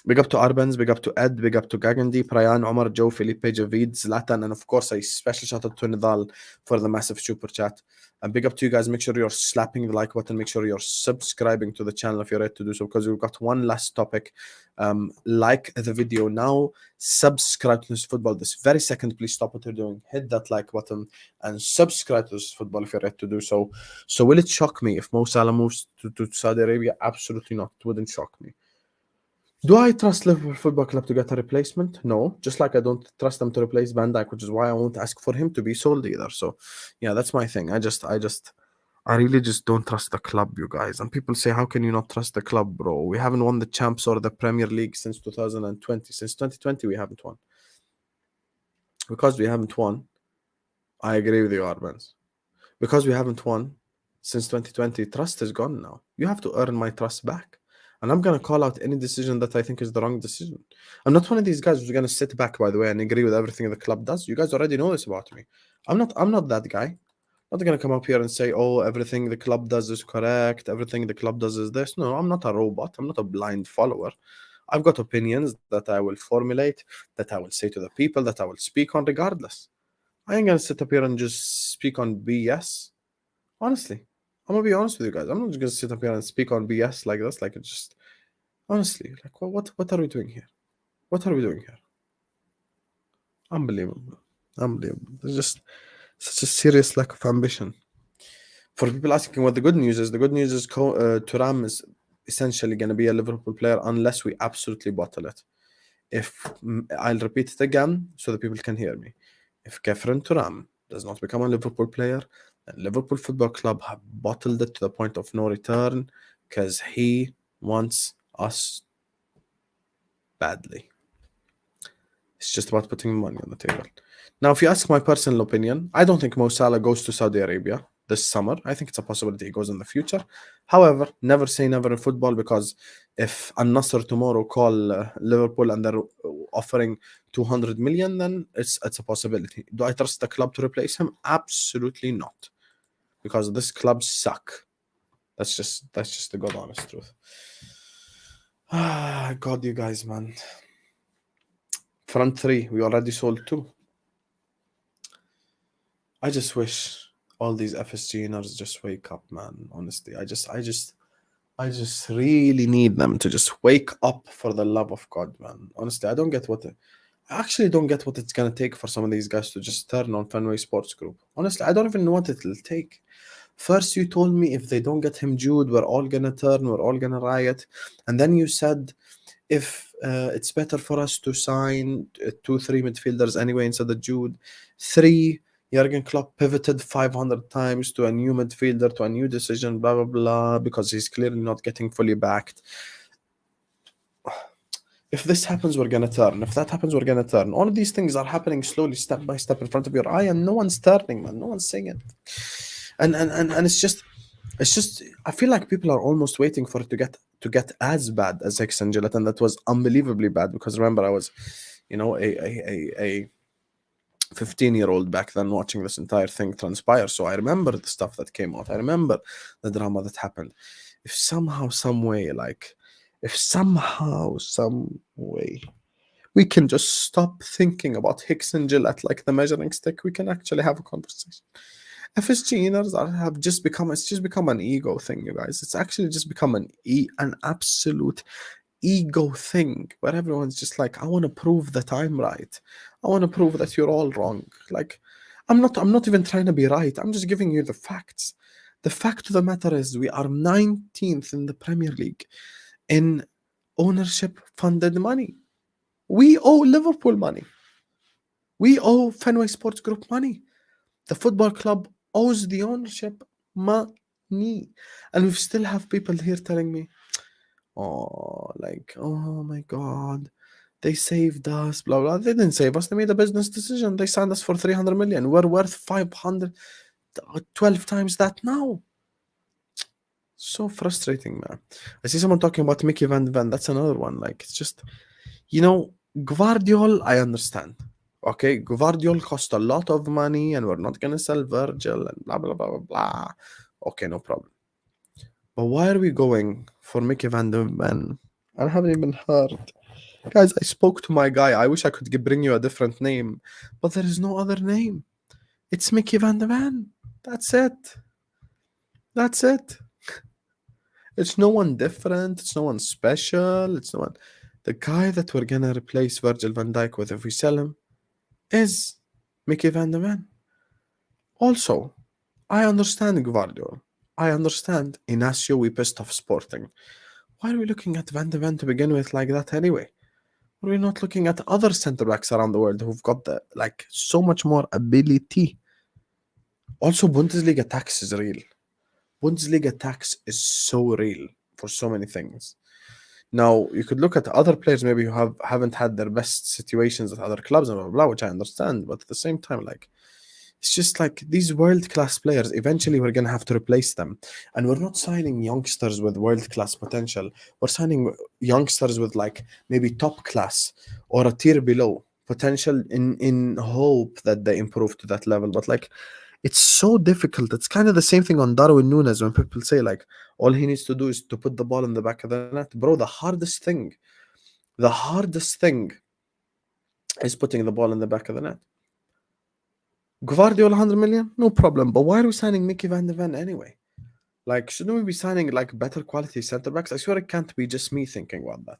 big up to Arbens, big up to Ed, big up to Gagandi, Prayan, Omar, Joe, Felipe, Javid, Zlatan, and of course a special shout out to Nidal for the massive super chat. And big up to you guys. Make sure you're slapping the like button. Make sure you're subscribing to the channel if you're ready to do so, because we've got one last topic. Like the video now, subscribe to this football this very second. Please stop what you're doing, hit that like button, and subscribe to this football if you're ready to do so. So will it shock me if Mo Salah moves to Saudi Arabia? Absolutely not. It wouldn't shock me. Do I trust Liverpool Football Club to get a replacement? No. Just like I don't trust them to replace Van Dijk, which is why I won't ask for him to be sold either. So, yeah, that's my thing. I really just don't trust the club, you guys. And people say, how can you not trust the club, bro? We haven't won the Champs or the Premier League since 2020. Since 2020, we haven't won. Because we haven't won, I agree with you, Arbans. Because we haven't won since 2020, trust is gone now. You have to earn my trust back. And I'm going to call out any decision that I think is the wrong decision. I'm not one of these guys who's going to sit back, by the way, and agree with everything the club does. You guys already know this about me. I'm not that guy. I'm not going to come up here and say, oh, everything the club does is correct. Everything the club does is this. No, I'm not a robot. I'm not a blind follower. I've got opinions that I will formulate, that I will say to the people, that I will speak on regardless. I ain't going to sit up here and just speak on BS. Honestly. I'm gonna be honest with you guys. I'm not just gonna sit up here and speak on BS like this. Like, it's just honestly, like, what are we doing here? What are we doing here? Unbelievable. There's just such a serious lack of ambition. For people asking what the good news is Thuram is essentially going to be a Liverpool player unless we absolutely bottle it. I'll repeat it again so that people can hear me. If Kefren Thuram does not become a Liverpool player, then Liverpool Football Club have bottled it to the point of no return because he wants us badly. It's just about putting money on the table. Now, if you ask my personal opinion, I don't think Mo Salah goes to Saudi Arabia this summer. I think it's a possibility he goes in the future. However, never say never in football, because if Al-Nassr tomorrow call Liverpool and they're offering 200 million, then it's a possibility. Do I trust the club to replace him? Absolutely not, because this club suck. That's just the god honest truth. God, you guys, man. Front three, we already sold 2. I just wish all these FSGners just wake up, man. Honestly, I just really need them to just wake up, for the love of God, man. Honestly, I actually don't get what it's gonna take for some of these guys to just turn on Fenway Sports Group. Honestly, I don't even know what it'll take. First, you told me if they don't get him Jude, we're all gonna turn, we're all gonna riot, and then you said if it's better for us to sign 2-3 midfielders anyway instead of Jude. 3, Jurgen Klopp pivoted 500 times to a new midfielder, to a new decision, blah, blah, blah, because he's clearly not getting fully backed. If this happens, we're going to turn. If that happens, we're going to turn. All of these things are happening slowly, step by step, in front of your eye, and no one's turning, man. No one's saying it. And it's just, I feel like people are almost waiting for it to get as bad as Hicks and Gillett, and that was unbelievably bad, because remember, I was, a 15-year-old back then watching this entire thing transpire. So I remember the stuff that came out. I remember the drama that happened. If somehow, some way, we can just stop thinking about Hicks and Gillett like the measuring stick, we can actually have a conversation. FSGners have just become, it's just become an ego thing, you guys. It's actually just become an absolute ego thing, where everyone's just like, I want to prove that I'm right. I want to prove that you're all wrong. Like, I'm not even trying to be right. I'm just giving you the facts. The fact of the matter is, we are 19th in the Premier League in ownership funded money. We owe Liverpool money. We owe Fenway Sports Group money. The football club owes the ownership money. And we still have people here telling me, oh my God, they saved us, blah, blah. They didn't save us. They made a business decision. They signed us for 300 million. We're worth 512 times that now. So frustrating, man. I see someone talking about Mickey Van de Ven. That's another one. Like, it's just, Gvardiol, I understand. Okay, Gvardiol cost a lot of money, and we're not going to sell Virgil and blah, blah, blah, blah, blah. Okay, no problem. But why are we going for Mickey Van de Ven? I haven't even heard. Guys, I spoke to my guy. I wish I could bring you a different name, but there is no other name. It's Mickey Van de Ven. That's it. That's it. It's no one different. It's no one special. It's no one. The guy that we're going to replace Virgil van Dijk with, if we sell him, is Mickey Van de Ven. Also, I understand Gvardiol. I understand Inacio, we pissed off Sporting. Why are we looking at Van de Ven to begin with like that anyway? Are we not looking at other centre-backs around the world who've got so much more ability? Also, Bundesliga tax is real. Bundesliga tax is so real for so many things. Now, you could look at other players maybe who haven't had their best situations at other clubs and blah, blah, blah, which I understand. But at the same time, it's just like these world-class players, eventually we're going to have to replace them. And we're not signing youngsters with world-class potential. We're signing youngsters with maybe top class or a tier below potential in hope that they improve to that level. But it's so difficult. It's kind of the same thing on Darwin Nunez when people say all he needs to do is to put the ball in the back of the net. Bro, the hardest thing is putting the ball in the back of the net. Gvardiol 100 million? No problem. But why are we signing Mickey Van de Ven anyway? Shouldn't we be signing better quality centre-backs? I swear it can't be just me thinking about that.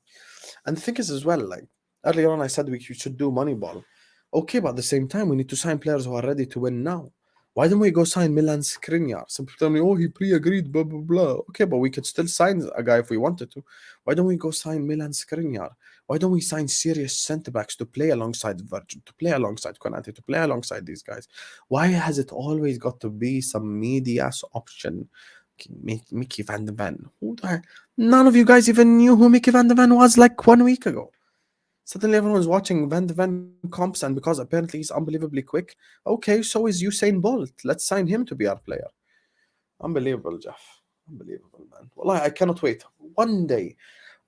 And the thing is as well, earlier on I said we should do Moneyball. Okay, but at the same time, we need to sign players who are ready to win now. Why don't we go sign Milan Skriniar? Some people tell me, oh, he pre-agreed, blah, blah, blah. Okay, but we could still sign a guy if we wanted to. Why don't we go sign Milan Skriniar? Why don't we sign serious centre-backs to play alongside Virgil, to play alongside Konate, to play alongside these guys? Why has it always got to be some media-ass option? Mickey van de Ven. None of you guys even knew who Mickey van de Ven was like 1 week ago. Suddenly everyone's watching Van de Ven comps, and because apparently he's unbelievably quick, okay, so is Usain Bolt. Let's sign him to be our player. Unbelievable, Jeff. Unbelievable, man. Well, I cannot wait. One day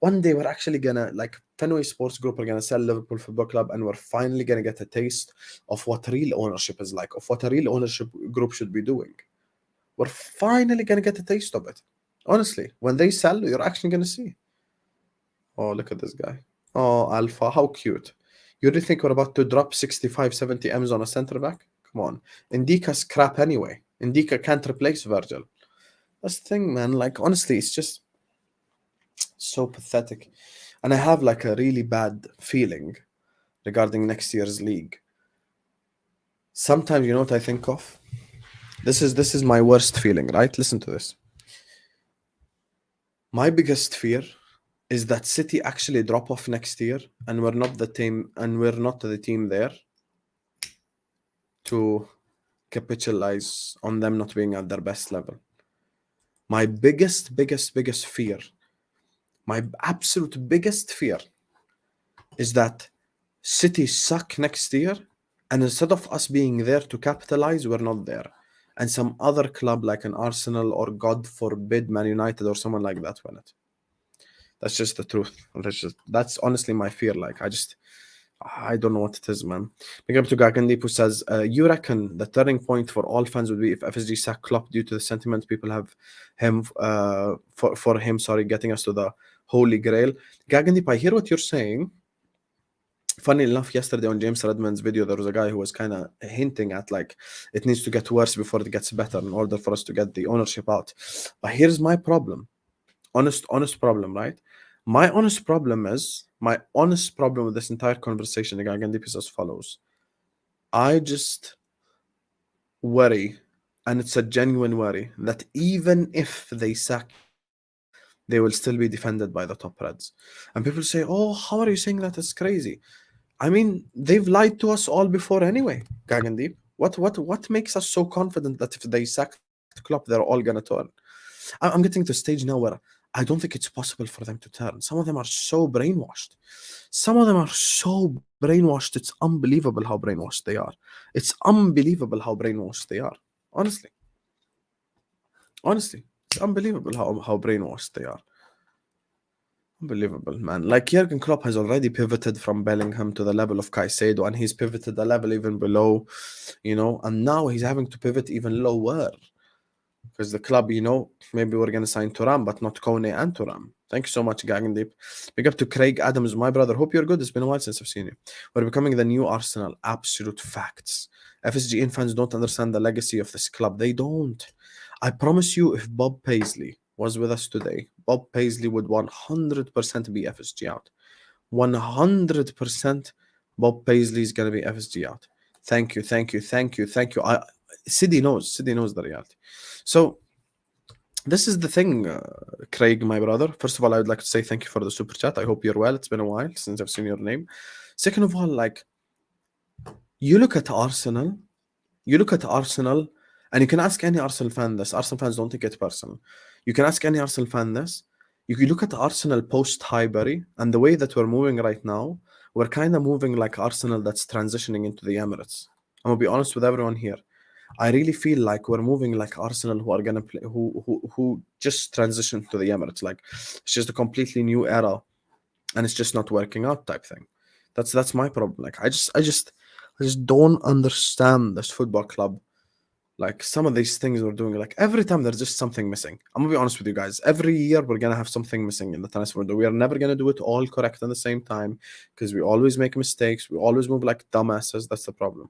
we're actually gonna, like, Fenway Sports Group are gonna sell Liverpool Football Club, and we're finally gonna get a taste of what real ownership is like, of what a real ownership group should be doing. We're finally gonna get a taste of it. Honestly, when they sell, you're actually gonna see. Oh, look at this guy. Oh, Alpha, how cute. You really think we're about to drop 65, 70 M's on a centre back? Come on. Indika's crap anyway. Indika can't replace Virgil. That's the thing, man. Like, honestly, it's just so pathetic. And I have like a really bad feeling regarding next year's league. Sometimes, you know what I think of? This is my worst feeling, right? Listen to this. My biggest fear is that City actually drop off next year, and we're not the team there to capitalize on them not being at their best level. My biggest fear, my absolute biggest fear, is that City suck next year, and instead of us being there to capitalize, we're not there, and some other club like an Arsenal or, God forbid, Man United or someone like that win it. That's just the truth. That's honestly my fear. Like, I don't know what it is, man. Big up to Gagandeep, who says, you reckon the turning point for all fans would be if FSG sack Klopp due to the sentiment people have him for him, getting us to the Holy Grail? Gagandeep, I hear what you're saying. Funny enough, yesterday on James Redmond's video, there was a guy who was kind of hinting at, like, it needs to get worse before it gets better in order for us to get the ownership out. But here's my problem. Honest problem, right? My honest problem with this entire conversation, again, is as follows. I just worry, and it's a genuine worry, that even if they sack, they will still be defended by the top Reds. And people say, oh, how are you saying that? It's crazy. I mean, they've lied to us all before anyway, Gagandeep. What makes us so confident that if they sack Klopp, they're all going to turn? I'm getting to a stage now where I don't think it's possible for them to turn. Some of them are so brainwashed. It's unbelievable how brainwashed they are. Honestly, it's unbelievable how brainwashed they are. Unbelievable, man. Like, Jurgen Klopp has already pivoted from Bellingham to the level of Caicedo, and he's pivoted a level even below, and now he's having to pivot even lower. Because the club, maybe we're going to sign Thuram, but not Kone and Thuram. Thank you so much, Gagandeep. Big up to Craig Adams, my brother. Hope you're good. It's been a while since I've seen you. We're becoming the new Arsenal. Absolute facts. FSGN fans don't understand the legacy of this club. They don't. I promise you, if Bob Paisley was with us today, Bob Paisley would 100% be FSG out. 100% Bob Paisley is going to be FSG out. Thank you. Siddy knows the reality. So this is the thing, Craig, my brother. First of all, I would like to say thank you for the super chat. I hope you're well. It's been a while since I've seen your name. Second of all, like, you look at Arsenal, and you can ask any Arsenal fan this. Arsenal fans don't take it personal. You can ask any Arsenal fan this. You can look at Arsenal post-Highbury, and the way that we're moving right now, we're kind of moving like Arsenal that's transitioning into the Emirates. I'm going to be honest with everyone here. I really feel like we're moving like Arsenal, who are gonna play, who just transitioned to the Emirates. Like, it's just a completely new era, and it's just not working out type thing. That's my problem. Like, I just don't understand this football club. Like, some of these things we're doing, like, every time there's just something missing. I'm gonna be honest with you guys. Every year we're gonna have something missing in the transfer window. We are never gonna do it all correct at the same time, because we always make mistakes. We always move like dumbasses. That's the problem.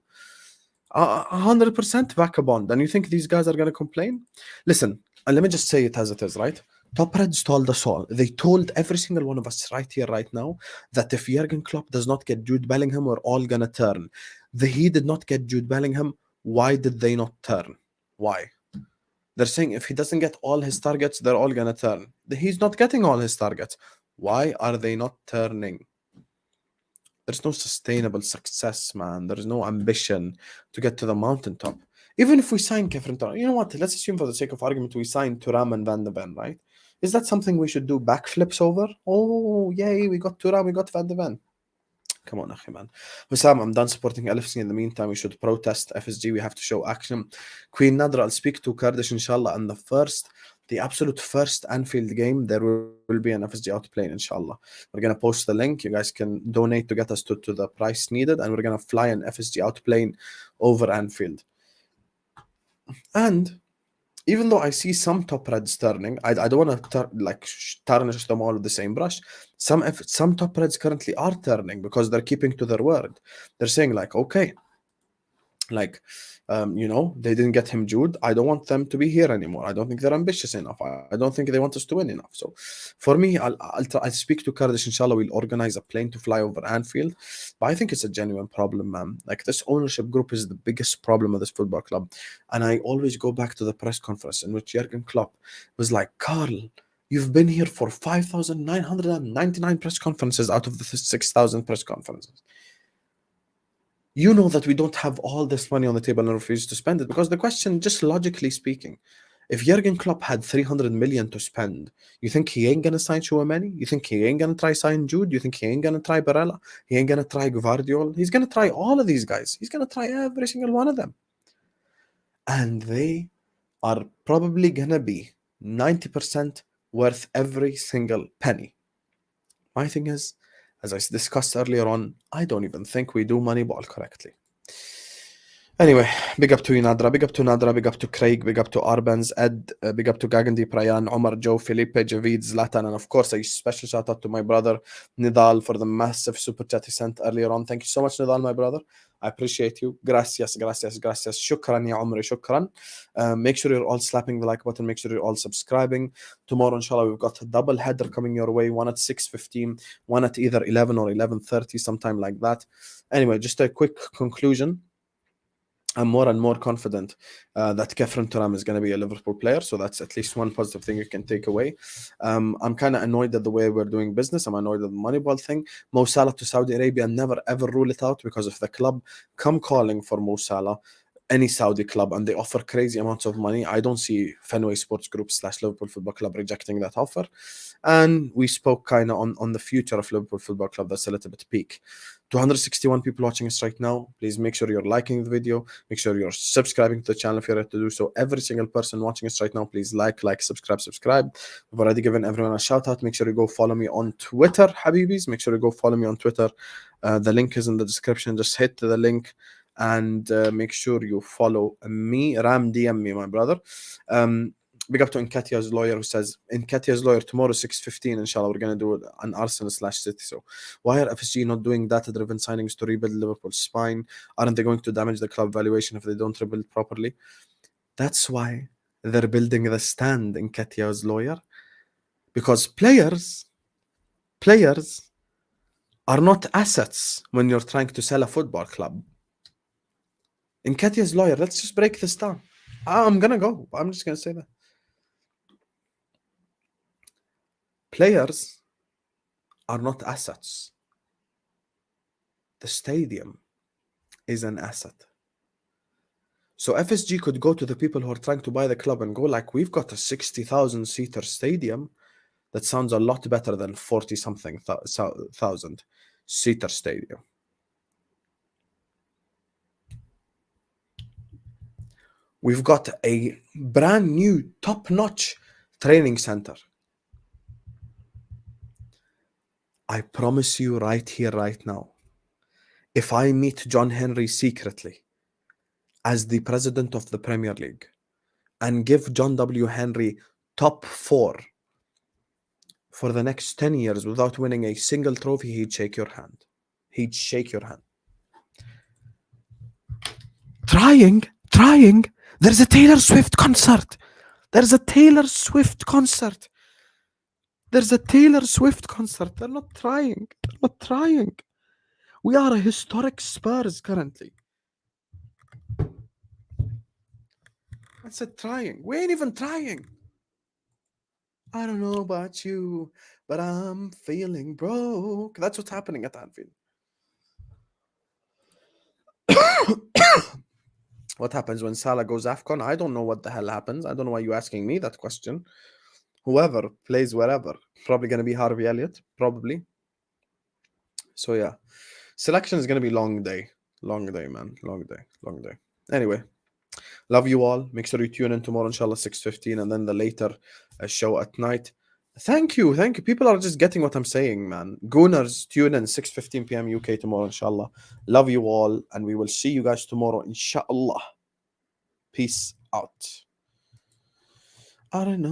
100% vagabond. And you think these guys are going to complain? Listen, let me just say it as it is, right? Top Reds told us all. They told every single one of us right here, right now, that if Jurgen Klopp does not get Jude Bellingham, we're all going to turn. He did not get Jude Bellingham. Why did they not turn? Why? They're saying if he doesn't get all his targets, they're all gonna turn. He's not getting all his targets. Why are they not turning? There's no sustainable success, man. There's no ambition to get to the mountaintop. Even if we sign Kefren Thuram, you know what? Let's assume for the sake of argument we sign Thuram and Van de Ven, right? Is that something we should do backflips over? Oh, yay, we got Thuram, we got Van de Ven. Come on, akhi, man. Wissam, I'm done supporting LFC. In the meantime, we should protest FSG. We have to show action. Queen Nadra, I'll speak to Kurdish, inshallah. And the absolute first Anfield game, there will be an FSG outplane, inshallah. We're going to post the link. You guys can donate to get us to the price needed. And we're going to fly an FSG outplane over Anfield. And even though I see some top reds turning, I don't want to tarnish them all with the same brush. Some top reds currently are turning because they're keeping to their word. They're saying like, okay, like, you know, they didn't get him Jude. I don't want them to be here anymore. I don't think they're ambitious enough. I don't think they want us to win enough. So for me, I'll speak to Kurdish. Inshallah, we'll organize a plane to fly over Anfield. But I think it's a genuine problem, man. Like, this ownership group is the biggest problem of this football club. And I always go back to the press conference in which Jurgen Klopp was like, Carl, you've been here for 5,999 press conferences out of the 6,000 press conferences. You know that we don't have all this money on the table and refuse to spend it, because the question, just logically speaking, if Jurgen Klopp had 300 million to spend, you think he ain't gonna sign Chouameni? You think he ain't gonna try sign Jude? You think he ain't gonna try Barella? He ain't gonna try Gvardiol? He's gonna try all of these guys. He's gonna try every single one of them. And they are probably gonna be 90% worth every single penny. My thing is, as I discussed earlier on, I don't even think we do Moneyball correctly. Anyway, big up to Nadra, big up to Nadra, big up to Craig, big up to Arbans, Ed, big up to Gagandi, Prayan, Omar, Joe, Felipe, Javid, Zlatan, and of course a special shout out to my brother Nidal for the massive super chat he sent earlier on. Thank you so much, Nidal, my brother. I appreciate you. Gracias, gracias, gracias. Shukran, ya Umri, shukran. Make sure you're all slapping the like button. Make sure you're all subscribing. Tomorrow, inshallah, we've got a double header coming your way. One at 6:15, one at either 11 or 11:30, sometime like that. Anyway, just a quick conclusion. I'm more and more confident that Kefren Thuram is going to be a Liverpool player. So that's at least one positive thing you can take away. I'm kind of annoyed at the way we're doing business. I'm annoyed at the Moneyball thing. Mo Salah to Saudi Arabia, never ever rule it out, because if the club come calling for Mo Salah, any Saudi club, and they offer crazy amounts of money, I don't see Fenway Sports Group / Liverpool Football Club rejecting that offer. And we spoke kind of on the future of Liverpool Football Club. That's a little bit peak. 261 people watching us right now. Please make sure you're liking the video. Make sure you're subscribing to the channel if you're ready to do so. Every single person watching us right now, please like, subscribe. We've already given everyone a shout out. Make sure you go follow me on Twitter, Habibis. Make sure you go follow me on Twitter. The link is in the description. Just hit the link and make sure you follow me. Ram, DM me, my brother. Big up to Nketiah's lawyer, who says, Nketiah's lawyer, tomorrow 6:15, inshallah, we're going to do an Arsenal / City. So why are FSG not doing data-driven signings to rebuild Liverpool's spine? Aren't they going to damage the club valuation if they don't rebuild properly? That's why they're building the stand, Nketiah's lawyer. Because players are not assets when you're trying to sell a football club. Nketiah's lawyer, let's just break this down. I'm going to go. I'm just going to say that. Players are not assets. The stadium is an asset. So FSG could go to the people who are trying to buy the club and go like, we've got a 60,000 seater stadium that sounds a lot better than 40-something thousand seater stadium. We've got a brand new top-notch training center. I promise you right here, right now, if I meet John Henry secretly as the president of the Premier League and give John W. Henry top 4 for the next 10 years without winning a single trophy, he'd shake your hand. He'd shake your hand. Trying. There's a Taylor Swift concert. They're not trying. We are a historic Spurs currently. I said trying. We ain't even trying. I don't know about you, but I'm feeling broke. That's what's happening at Anfield. What happens when Salah goes AFCON? I don't know what the hell happens. I don't know why you're asking me that question. Whoever plays wherever. Probably going to be Harvey Elliott. Probably. So yeah. Selection is going to be long day. Long day, man. Long day. Long day. Anyway. Love you all. Make sure you tune in tomorrow, inshallah, 6:15, and then the later show at night. Thank you. Thank you. People are just getting what I'm saying, man. Gooners, tune in 6:15 p.m. UK tomorrow, inshallah. Love you all, and we will see you guys tomorrow, inshallah. Peace out. I don't know.